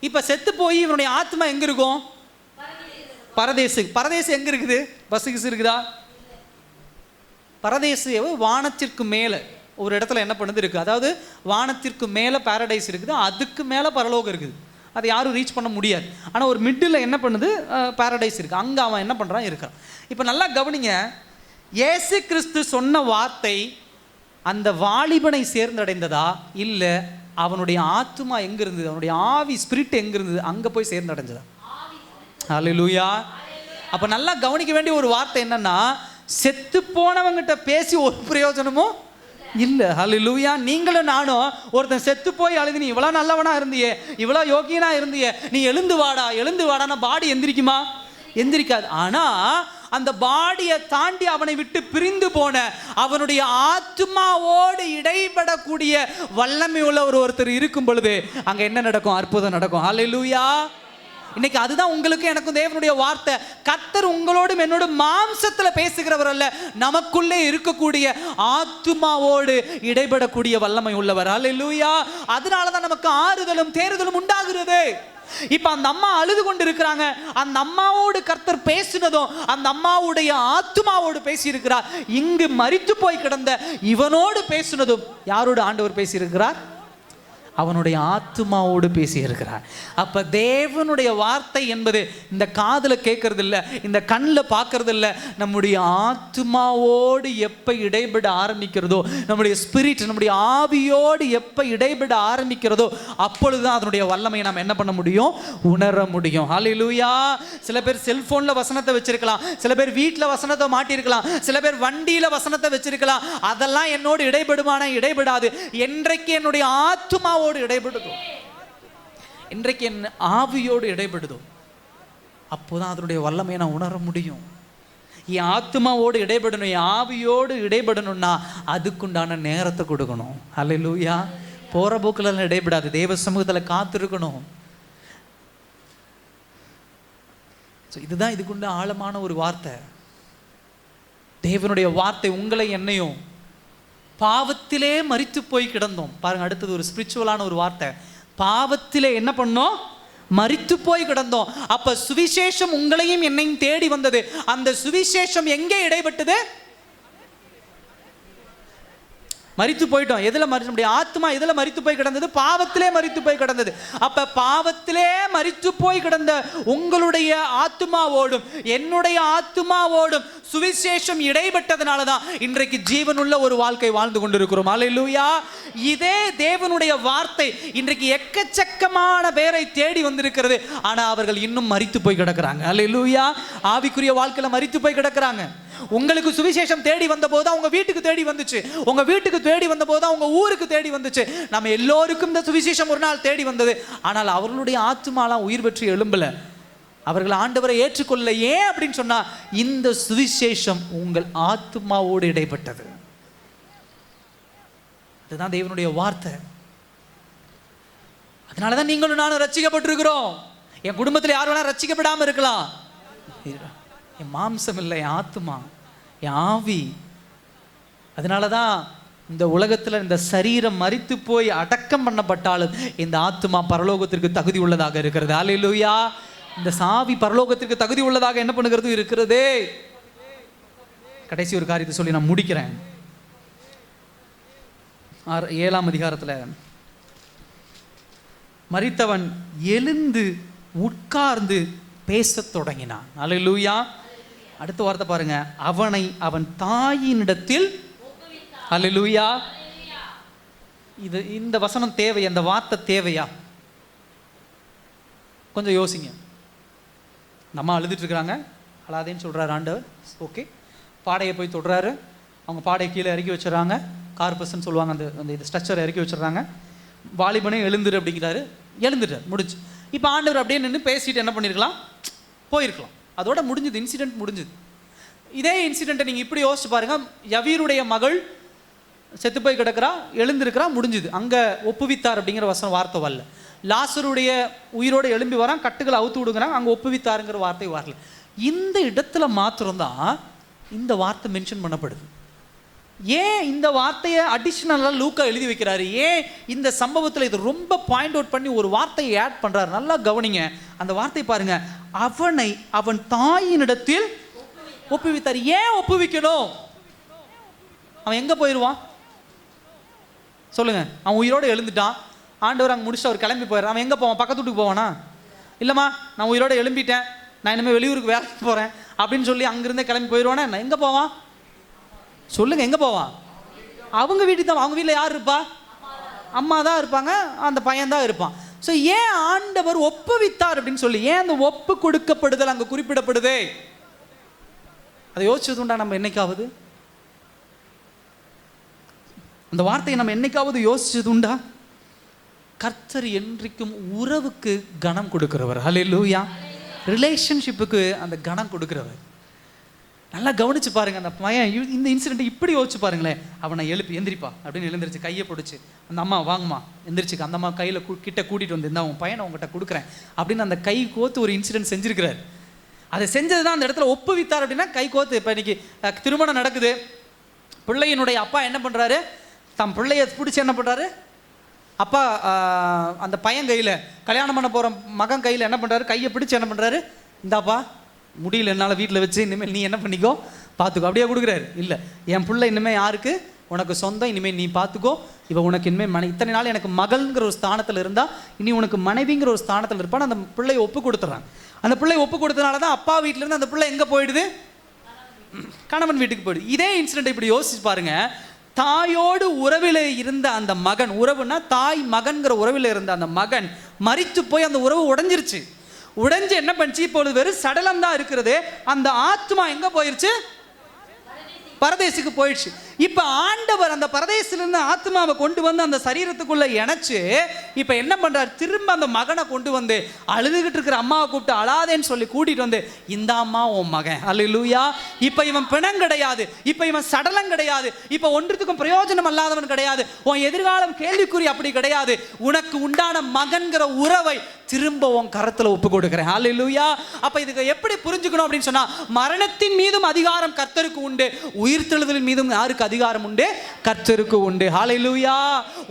இப்போ செத்து போய் இவனுடைய ஆத்மா எங்கே இருக்கும்? பரதேசு எங்கே இருக்குது? பஸ்ஸுக்கு இருக்குதா? பரதேசு வானத்திற்கு மேலே ஒரு இடத்துல என்ன பண்ணுது இருக்குது. அதாவது வானத்திற்கு மேலே பாரடைஸ் இருக்குது, அதுக்கு மேலே பரலோகம் இருக்குது. அதை யாரும் ரீச் பண்ண முடியாது. ஆனால் ஒரு மிடில் என்ன பண்ணுது? பாரடைஸ் இருக்குது, அங்கே அவன் என்ன பண்ணுறான்? இருக்கிறான். இப்போ நல்லா கவனிங்க, இயேசு கிறிஸ்து சொன்ன வார்த்தை அந்த வாலிபனை சேர்ந்தடைந்ததா, இல்லை அவனுடைய ஆத்துமா எங்க இருந்தது, அவனுடைய ஆவி ஸ்பிரிட் எங்க இருந்தது, அங்க போய் சேர்ந்தடைஞ்சதா? ஹல்லேலூயா. அப்ப நல்லா கவனிக்க வேண்டிய ஒரு வார்த்தை என்னன்னா, செத்து போனவங்கிட்ட பேசி ஒரு பிரயோஜனமும் இல்லை. ஹல்லேலூயா. நீங்களும் நானும் ஒருத்தன் செத்து போய் அழுது, நீ இவ்வளோ நல்லவனா இருந்தியே, இவ்வளோ யோகியனா இருந்தியே, நீ எழுந்து வாடா எழுந்து வாடான்னா பாடி எந்திரிக்குமா? எந்திரிக்காது. ஆனா அந்த பாடியை தாண்டி அவனை விட்டு பிரிந்து போன அவனுடைய ஆத்மாவோடு இடைபடக்கூடிய வல்லமை உள்ள ஒருத்தர் இருக்கும் பொழுது அங்க என்ன நடக்கும்? அற்புதம் நடக்கும். ஹல்லேலூயா. இன்னைக்கு அதுதான் உங்களுக்கு எனக்கும் தேவனுடைய வார்த்தை. கர்த்தர் உங்களோடும் என்னோடும் மாம்சத்துல பேசுகிறவர் அல்ல, நமக்குள்ளே இருக்கக்கூடிய ஆத்துமாவோடு இடைபடக்கூடிய வல்லமை உள்ளவர். ஹல்லேலூயா. அதனாலதான் நமக்கு ஆறுதலும் தேறுதலும் உண்டாகிறது. இப்ப அந்த அம்மா அழுது கொண்டு இருக்கிறாங்க. அந்த அம்மாவோடு கர்த்தர் பேசினதும் அந்த அம்மாவுடைய ஆத்துமாவோடு பேசி இருக்கிறார். இங்கு மரித்து போய் கிடந்த இவனோடு பேசினதும் யாரோடு ஆண்டவர் பேசி இருக்கிறார்? அவனுடைய ஆத்துமாவோடு பேசி இருக்கிறார். அப்ப தேவனுடைய வார்த்தை என்பது இந்த காதுல கேட்கறது இல்லை, இந்த கண்ணில் பார்க்கறது இல்லை. நம்முடைய ஆத்துமாவோடு எப்ப இடைபட ஆரம்பிக்கிறதோ, நம்முடைய ஸ்பிரிட் நம்முடைய ஆவியோடு எப்ப இடைபட ஆரம்பிக்கிறதோ அப்பொழுதுதான் அதனுடைய வல்லமையை நாம் என்ன பண்ண முடியும்? உணர முடியும். ஹல்லேலூயா. சில பேர் செல்போன்ல வசனத்தை வச்சிருக்கலாம், சில பேர் வீட்டில் வசனத்தை மாட்டிருக்கலாம், சில பேர் வண்டியில வசனத்தை வச்சிருக்கலாம். அதெல்லாம் என்னோடு இடைபடுமான? இடைபடாது. என்றைக்கு என்னுடைய ஆத்துமாவோடு இடைபடுதோ, இன்றைக்கு என் ஆவியோடு இடைபடுதோ, அப்போதான் அதனுடைய வல்லமையை நான் உணர முடியும். என் ஆத்மாவோடு இடைபடணும், என் ஆவியோடு இடைபடணும்னா அதுக்குண்டான நேரத்தை கொடுக்கணும். ஹல்லேலூயா. போற போக்குல இடைபடாது, தேவ சமூகத்தில் காத்திருக்கணும். இதுதான் இதுக்குண்ட ஆழமான ஒரு வார்த்தை. தேவனுடைய வார்த்தை உங்களை என்னையும் பாவத்திலே மரித்து போய் கிடந்தோம். பாருங்க, அடுத்தது ஒரு ஸ்பிரிச்சுவலான ஒரு வார்த்தை. பாவத்திலே என்ன பண்ணோம்? மரித்து போய் கிடந்தோம். அப்ப சுவிசேஷம் உங்களையும் என்னையும் தேடி வந்தது. அந்த சுவிசேஷம் எங்கே இடைப்பட்டது? மரித்து போயிட்டோம். எதுல நம்முடைய ஆத்மா எதுல மரித்து போய் கிடந்தது? பாவத்திலே மரித்து போய் கிடந்தது. அப்ப பாவத்திலே மரித்து போய் கிடந்த உங்களுடைய ஆத்மாவோடும் என்னுடைய ஆத்மாவோடும் சுவிசேஷம் இடைப்பட்டதனால தான் இன்றைக்கு ஜீவனுள்ள ஒரு வாழ்க்கை வாழ்ந்து கொண்டிருக்கிறோம். ஹல்லேலூயா. இதே தேவனுடைய வார்த்தை இன்றைக்கு எக்கச்சக்கமான பேரை தேடி வந்திருக்கிறது. ஆனா அவர்கள் இன்னும் மரித்து போய் கிடக்கிறாங்க. ஹல்லேலூயா. ஆவிக்குரிய வாழ்க்கையில மரித்து போய் கிடக்கிறாங்க. உங்களுக்கு சுவிசேஷம் தேடி வந்த போது உங்க வீட்டுக்கு தேடி வந்துச்சு, உங்க வீட்டுக்கு தேடி வந்த போது உங்க ஊருக்கு தேடி வந்துச்சு. நம்ம எல்லோருக்கும் இந்த சுவிசேஷம் ஒரு நாள் தேடி வந்தது. ஆனால் அவர்களுடைய ஆத்துமாலாம் உயிர் பெற்று எழும்பல, அவர்கள் ஆண்டவரை ஏற்றுக்கொள்ள. ஏன் அப்படின்னு சொன்னா, இந்த சுவிசேஷம் உங்கள் ஆத்துமாவோடு இடைப்பட்டது. இதுதான் தேவனுடைய வார்த்தை. அதனாலதான் நீங்களும் நானும் ரட்சிக்கப்பட்டிருக்கிறோம். என் குடும்பத்தில் யார் வேணா ரட்சிக்கப்படாம இருக்கலாம். என் மாம்சம் இல்லை, என் ஆத்துமா, என் ஆவி. அதனாலதான் இந்த உலகத்துல இந்த சரீரம் மரித்து போய் அடக்கம் பண்ணப்பட்டாலும் இந்த ஆத்துமா பரலோகத்திற்கு தகுதி உள்ளதாக இருக்கிறது. ஹல்லேலூயா. இந்த சாவி பரலோகத்திற்கு தகுதி உள்ளதாக என்ன பண்ணுகிறது? இருக்கிறதே. கடைசி ஒரு காரியத்தை சொல்லி நான் முடிக்கிறேன். 7ஆம் அதிகாரத்துல மரித்தவன் எழுந்து உட்கார்ந்து பேசத் தொடங்கினான். ஹல்லேலூயா. அடுத்த வார்த்தை பாருங்க, அவனை அவன் தாயினிடத்தில். ஹல்லேலூயா. இந்த வசனம் தேவை, அந்த வார்த்தை தேவையா? கொஞ்சம் யோசிங்க. நம்ம அழுதுட்டு இருக்கிறாங்க, அழாதேன்னு சொல்றாரு ஆண்டவர். ஓகே, பாடையை போய் தொடுறாரு, அவங்க பாடையை கீழே இறக்கி வச்சுறாங்க. கார்பஸ்ன்னு சொல்லுவாங்க, அந்த இது ஸ்ட்ரக்சரை இறக்கி வச்சுறாங்க. வாலிபனே எழுந்துரு அப்படிங்கிறாரு, எழுந்துட்டார், முடிஞ்சு. இப்போ ஆண்டவர் அப்படியே நின்று பேசிட்டு என்ன பண்ணியிருக்கலாம்? போயிருக்கலாம். அதோட முடிஞ்சது, இன்சிடென்ட் முடிஞ்சது. இதே இன்சிடென்ட்டை நீங்கள் இப்படி யோசிச்சு பாருங்க. யவீருடைய மகள் செத்து போய் கிடக்கிறா, எழுந்திருக்கிறா, முடிஞ்சுது. அங்கே ஒப்புவித்தார் அப்படிங்கிற வார்த்தை வரல. லாசருடைய உயிரோடு எழும்பி வரான், கட்டுகளை அவுத்து விடுங்கிறாங்க, அங்கே ஒப்புவித்தாருங்கிற வார்த்தை வரல. இந்த இடத்துல மாத்திரம்தான் இந்த வார்த்தை மென்ஷன் பண்ணப்படுது. ஏன் இந்த வார்த்தையை அடிஷ்னலாக லூக்கா எழுதி வைக்கிறாரு? ஏன் இந்த சம்பவத்தில் இது ரொம்ப பாயிண்ட் அவுட் பண்ணி ஒரு வார்த்தையை ஆட் பண்ணுறாரு? நல்லா கவனிங்க. அந்த வார்த்தை பாருங்க, அவனை அவன் தாயினிடத்தில் ஒப்புவித்தார். ஏன் ஒப்புவிக்கணும்? அவன் எங்கே போயிடுவான் சொல்லுங்க? அவன் உயிரோடு எழுந்துட்டான், ஆண்டவர் அங்கே முடிச்சுட்டு அவர் கிளம்பி போயிடுறான். அவன் எங்கே போவான்? பக்கத்து வீட்டுக்கு போவானா? இல்லைம்மா, நான் உயிரோடு எழும்பிட்டேன், நான் இனிமேல் வெளியூருக்கு வேலைக்கு போகிறேன் அப்படின்னு சொல்லி அங்கிருந்தே கிளம்பி போயிடுவானே. நான் எங்கே போவான்? சொல்லுங்க, எங்க போவான்? அவங்க வீட்டுக்கு தான். அவங்க வீட்டில் யார் இருப்பா? அம்மா தான் இருப்பாங்க, அந்த பையன் தான் இருப்பான். ஸோ ஏன் ஆண்டவர் ஒப்புவித்தார் அப்படின்னு சொல்லி, ஏன் அந்த ஒப்பு கொடுக்கப்படுதல் அங்கே குறிப்பிடப்படுதே? அதை யோசிச்சது உண்டா நம்ம என்னைக்காவது? அந்த வார்த்தையை நம்ம என்னைக்காவது யோசிச்சது உண்டா? கர்த்தர் என்றைக்கும் உறவுக்கு கனம் கொடுக்கிறவர். ஹல்லேலூயா. ரிலேஷன்ஷிப்புக்கு அந்த கனம் கொடுக்கிறவர். நல்லா கவனிச்சு பாருங்க. அந்த பையன் இந்த இன்சிடென்ட் இப்படி யோசிச்சு பாருங்களேன். அவனை எழுப்பி எந்திரிப்பா அப்படின்னு எழுந்திரிச்சு கையை பிடிச்சி, அந்த அம்மா வாங்கம்மா எந்திரிச்சுக்க, அந்த அம்மா கையில் கிட்ட கூட்டிகிட்டு வந்து, இந்த அவன் பையனை உங்ககிட்ட கொடுக்குறேன் அப்படின்னு அந்த கை கோத்து ஒரு இன்சிடென்ட் செஞ்சிருக்கிறார். அதை செஞ்சது தான் அந்த இடத்துல ஒப்புவித்தார். அப்படின்னா கை கோத்து. இப்போ இன்னைக்கு திருமணம் நடக்குது. பிள்ளையினுடைய அப்பா என்ன பண்ணுறாரு? தம் பிள்ளைய பிடிச்சி என்ன பண்ணுறாரு? அப்பா அந்த பையன் கையில், கல்யாணம் பண்ண போகிற மகன் கையில் என்ன பண்ணுறாரு? கையை பிடிச்சி என்ன பண்ணுறாரு? இந்தாப்பா முடியல என்னால் வீட்டில் வச்சு, இனிமேல் நீ என்ன பண்ணிக்கோ பார்த்துக்கோ. அப்படியே கொடுக்குறாரு. இல்லை, என் பிள்ளை இனிமேல் யாருக்கு? உனக்கு சொந்தம். இனிமேல் நீ பார்த்துக்கோ. இப்போ உனக்கு இனிமேல் இத்தனை நாள் எனக்கு மகள்ங்கிற ஒரு ஸ்தானத்தில் இருந்தால், இனி உனக்கு மனைவிங்கிற ஒரு ஸ்தானத்தில் இருப்பான்னு அந்த பிள்ளையை ஒப்பு கொடுத்துட்றாங்க. அந்த பிள்ளை ஒப்பு கொடுத்தனால தான் அப்பா வீட்டிலேருந்து அந்த பிள்ளை எங்கே போயிடுது? கணவன் வீட்டுக்கு போயிடுது. இதே இன்சிடென்ட் இப்படி யோசிச்சு பாருங்க. தாயோடு உறவில் இருந்த அந்த மகன், உறவுனா தாய் மகன்கிற உறவில் இருந்த அந்த மகன் மரித்து போய் அந்த உறவு உடைஞ்சிருச்சு. உடைஞ்சு என்ன பண்ணிச்சு? இப்பொழுது வெறும் சடலம் தான் இருக்கிறது. அந்த ஆத்மா எங்க போயிருச்சு? பரதேசுக்கு போயிடுச்சு. இப்ப ஆண்டவர் அந்த பரதேசிலிருந்து ஆத்மாவை கொண்டு வந்து அந்த சரீரத்துக்குள்ள இணைச்சு இப்ப என்ன பண்றாரு? திரும்ப அந்த மகனை கொண்டு வந்து அழுதுகிட்டு இருக்கிற அம்மாவை கூப்பிட்டு அழாதேன்னு சொல்லி கூட்டிட்டு வந்து, இந்த அம்மா உன் மகன். அல்லேலூயா. இப்ப இவன் பிணம் கிடையாது, இப்ப இவன் சடலம் கிடையாது, இப்ப ஒன்றுத்துக்கும் பிரயோஜனம் அல்லாதவன் கிடையாது, உன் எதிர்காலம் கேள்விக்குறி அப்படி கிடையாது. உனக்கு உண்டான மகன்கிற உறவை திரும்ப உன் கரத்துல ஒப்பு கொடுக்கிறேன். அல்லேலூயா. அப்ப இதுக்கு எப்படி புரிஞ்சுக்கணும் அப்படின்னு சொன்னா, மரணத்தின் மீதும் அதிகாரம் கர்த்தருக்கு உண்டு, உயிர்த்தெழுதலின் மீதும் யாருக்கு அதிகாரம் உண்டு? கர்த்தருக்கு உண்டு. ஹல்லேலூயா.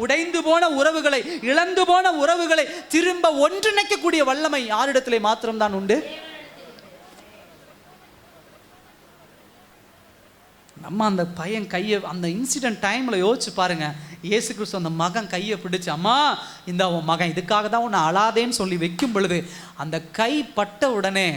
உடைந்து போன உறவுகளை, இழந்து போன உறவுகளை திரும்ப ஒன்றிணைக்கக்கூடிய வல்லமை யாரிடத்திலே மாத்திரம்தான் உண்டு? நம்ம அந்த பையன் கையை, அந்த இன்சிடென்ட் டைம்ல யோசிச்சு பாருங்க. இயேசு கிறிஸ்து அந்த மகன் கையை பிடிச்சு, அம்மா இந்த உன் மகன், இதுக்காக தான் உன்னை அழாதேன்னு சொல்லி வைக்கும் பொழுது அந்த கை பட்ட உடனே,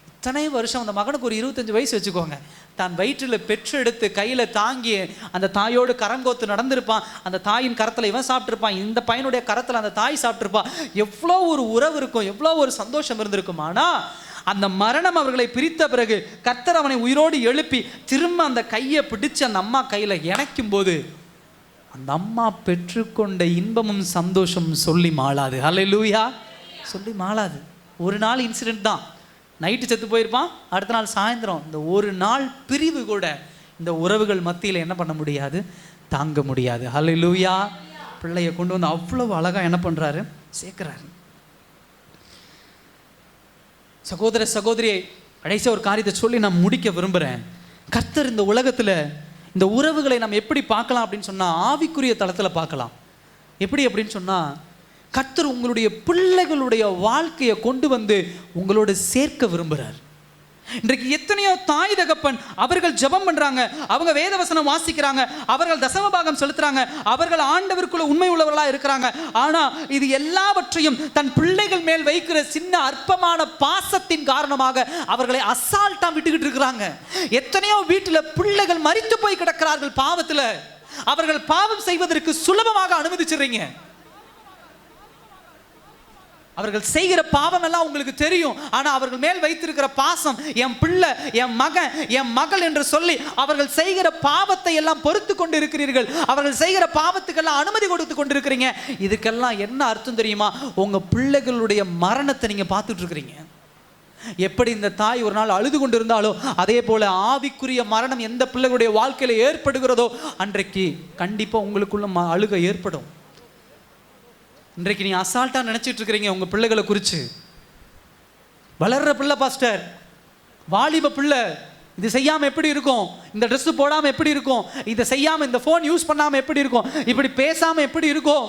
இத்தனை வருஷம் அந்த மகனுக்கு ஒரு 25 வயசு வச்சுக்கோங்க, தான் வயிற்றில் பெற்றெடுத்து கையில் தாங்கி அந்த தாயோடு கரங்கோத்து நடந்திருப்பான். அந்த தாயின் கரத்தில் இவன் சாப்பிட்ருப்பான், இந்த பையனுடைய கரத்தில் அந்த தாய் சாப்பிட்ருப்பான். எவ்வளோ ஒரு உறவு இருக்கும், எவ்வளோ ஒரு சந்தோஷம் இருந்திருக்கும். ஆனால் அந்த மரணம் அவர்களை பிரித்த பிறகு கர்த்தர் அவனை உயிரோடு எழுப்பி திரும்ப அந்த கையை பிடிச்சு அந்த அம்மா கையில் இணைக்கும் போது அந்த அம்மா பெற்றுக்கொண்ட இன்பமும் சந்தோஷமும் சொல்லி மாளாது. ஹல்லேலூயா. சொல்லி மாளாது. ஒரு நாள் இன்சிடென்ட் தான். நைட்டு செத்து போயிருப்பான், அடுத்த நாள் சாயந்தரம். இந்த ஒரு நாள் பிரிவு கூட இந்த உறவுகள் மத்தியில் என்ன பண்ண முடியாது? தாங்க முடியாது. ஹல்லேலூயா. பிள்ளைய கொண்டு வந்து அவ்வளவு அழகாக என்ன பண்ணுறாரு? சேர்க்குறாரு. சகோதர சகோதரியை கடைசியாக ஒரு காரியத்தை சொல்லி நான் முடிக்க விரும்புகிறேன். கர்த்தர் இந்த உலகத்தில் இந்த உறவுகளை நம்ம எப்படி பார்க்கலாம் அப்படின்னு சொன்னால், ஆவிக்குரிய தளத்தில் பார்க்கலாம். எப்படி அப்படின்னு சொன்னால், கர்த்தர் உங்களுடைய பிள்ளைகளுடைய வாழ்க்கையை கொண்டு வந்து உங்களோட சேர்க்க விரும்புகிறார். இன்றைக்கு எத்தனையோ தாய் தகப்பன் அவர்கள் ஜெபம் பண்றாங்க, அவங்க வேதவசனம் வாசிக்கிறாங்க, அவர்கள் தசமபாகம் செலுத்துறாங்க, அவர்கள் ஆண்டவருக்குள்ள உண்மை உள்ளவர்களா இருக்கிறாங்க. ஆனா இது எல்லாவற்றையும் தன் பிள்ளைகள் மேல் வைக்கிற சின்ன அற்பமான பாசத்தின் காரணமாக அவர்களை அசால்ட்டா விட்டுக்கிட்டு இருக்கிறாங்க. எத்தனையோ வீட்டில் பிள்ளைகள் மரித்து போய் கிடக்கிறார்கள் பாவத்தில். அவர்கள் பாவம் செய்வதற்கு சுலபமாக அனுமதிச்சிடுறீங்க. அவர்கள் செய்கிற பாவம் எல்லாம் உங்களுக்கு தெரியும். ஆனா அவர்கள் மேல் வைத்திருக்கிற பாசம், என் பிள்ளை, என் மகன், என் மகள் என்று சொல்லி அவர்கள் செய்கிற பாவத்தை எல்லாம் பொறுத்து கொண்டு இருக்கிறீர்கள். அவர்கள் செய்கிற பாவத்துக்கெல்லாம் அனுமதி கொடுத்து கொண்டு இருக்கிறீங்க. இதுக்கெல்லாம் என்ன அர்த்தம் தெரியுமா? உங்க பிள்ளைகளுடைய மரணத்தை நீங்க பார்த்துட்டு இருக்கிறீங்க. எப்படி இந்த தாய் ஒரு நாள் அழுது கொண்டு இருந்தாலோ அதே போல ஆவிக்குரிய மரணம் எந்த பிள்ளைகளுடைய வாழ்க்கையில ஏற்படுகிறதோ அன்றைக்கு கண்டிப்பா உங்களுக்குள்ள அழுகை ஏற்படும். இன்றைக்கு நீ அசால்ட்டா நினைச்சிட்டு இருக்கிறீங்க உங்க பிள்ளைகளை குறித்து. வளர்ற பிள்ளை பாஸ்டர், வாலிப பிள்ளை, இது செய்யாம எப்படி இருக்கும், இந்த ட்ரெஸ் போடாம எப்படி இருக்கும், இதை செய்யாம இந்த போன் யூஸ் பண்ணாம எப்படி இருக்கும், இப்படி பேசாம எப்படி இருக்கும்.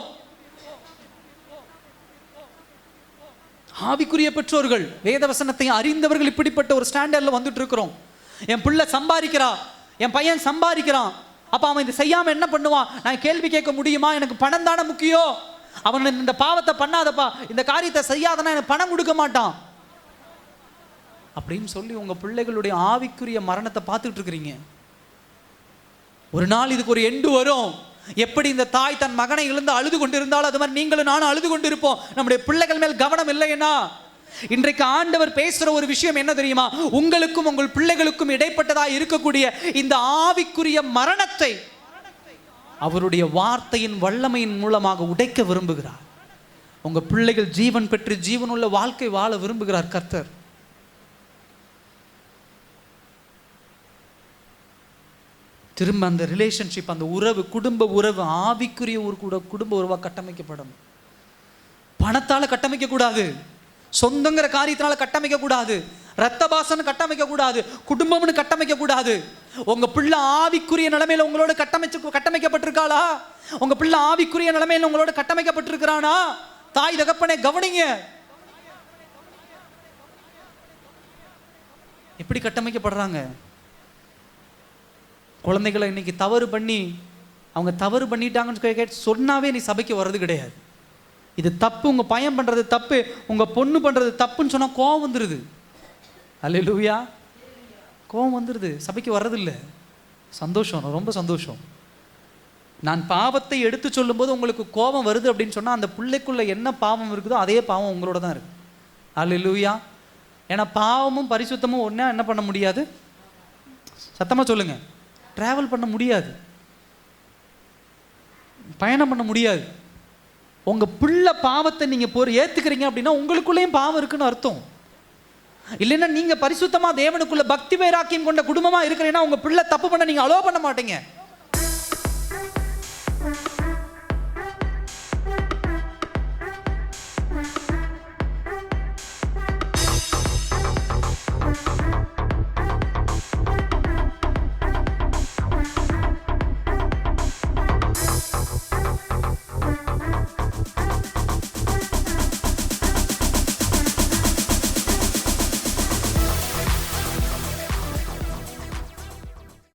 ஆவிக்குரிய பெற்றோர்கள், வேதவசனத்தை அறிந்தவர்கள் இப்படிப்பட்ட ஒரு ஸ்டாண்டர்ட்ல வந்துட்டு இருக்கிறோம். என் பிள்ளை சம்பாதிக்கிறா, என் பையன் சம்பாதிக்கிறான், அப்ப அவன் இதை செய்யாம என்ன பண்ணுவான்? நான் கேள்வி கேட்க முடியுமா? எனக்கு பணம் தானே முக்கியம். அவன் இந்த பாவத்தை பண்ணாதப்பா, இந்த காரியத்தை செய்யாதனா எனக்கு பணம் கொடுக்க மாட்டான் அப்படின்னு சொல்லி உங்க பிள்ளைகளுடைய ஆவிக்குரிய மரணத்தை பார்த்துட்டு இருக்கிறீங்க. ஒரு நாள் இதுக்கு ஒரு எண்டு வரும். எப்படி இந்த தாய் தன் மகனை இழந்து அழுது கொண்டிருந்தாலும் அது மாதிரி நீங்களும் நானும் அழுது கொண்டிருப்போம். நம்முடைய பிள்ளைகள் மேல் கவனம் இல்லைன்னா. இன்றைக்கு ஆண்டவர் பேசுற ஒரு விஷயம் என்ன தெரியுமா? உங்களுக்கும் உங்கள் பிள்ளைகளுக்கும் இடைப்பட்டதா இருக்கக்கூடிய இந்த ஆவிக்குரிய மரணத்தை அவருடைய வார்த்தையின் வல்லமையின் மூலமாக உடைக்க விரும்புகிறார். உங்க பிள்ளைகள் ஜீவன் பெற்று ஜீவனுள்ள வாழ்க்கை வாழ விரும்புகிறார் கர்த்தர். திரும்ப அந்த ரிலேஷன்ஷிப், அந்த உறவு, குடும்ப உறவு ஆவிக்குரிய ஒரு குடும்ப உறவா கட்டமைக்கப்படும். பணத்தால கட்டமைக்க கூடாது, சொந்தங்கிற காரியத்தினால கட்டமைக்க கூடாது, ரத்த பாசன்னு கட்டமைக்க கூடாது, குடும்பம்னு கட்டமைக்க கூடாது. உங்க பிள்ளை ஆவிக்குரிய நிலைமையில உங்களோட கட்டமைக்கப்பட்டிருக்காளா? உங்க பிள்ளை ஆவிக்குரிய நிலைமையில உங்களோட கட்டமைக்கப்பட்டிருக்கிறானா? தாய் தகப்பனே கவனிங்க. எப்படி கட்டமைக்கப்படுறாங்க குழந்தைகளை? இன்னைக்கு தவறு பண்ணி அவங்க தவறு பண்ணிட்டாங்கன்னு சொன்னாவே நீ சபைக்கு வர்றது கிடையாது. இது தப்பு, உங்க பையன் பண்றது தப்பு, உங்க பொண்ணு பண்றது தப்புன்னு சொன்னா கோவம் வந்துருது. அல்லேலூயா, கோவம் வந்துருது, சபைக்கு வர்றதில்லை. சந்தோஷம், ரொம்ப சந்தோஷம். நான் பாவத்தை எடுத்து சொல்லும்போது உங்களுக்கு கோபம் வருது அப்படின்னு சொன்னால் அந்த பிள்ளைக்குள்ள என்ன பாவம் இருக்குதோ அதே பாவம் உங்களோட தான் இருக்கு. அல்லேலூயா. ஏன்னா பாவமும் பரிசுத்தமும் ஒன்றா என்ன பண்ண முடியாது? சத்தமாக சொல்லுங்க, டிராவல் பண்ண முடியாது, பயணம் பண்ண முடியாது. உங்க பிள்ளை பாவத்தை நீங்க ஏத்துக்கிறீங்க அப்படின்னா உங்களுக்குள்ளேயும் பாவம் இருக்குன்னு அர்த்தம். இல்லைன்னா நீங்க பரிசுத்தமா தேவனுக்குள்ள பக்தி வைராக்கியம் கொண்ட குடும்பமா இருக்கிறீங்கன்னா உங்க பிள்ளை தப்பு பண்ண நீங்க அலோவ் பண்ண மாட்டீங்க.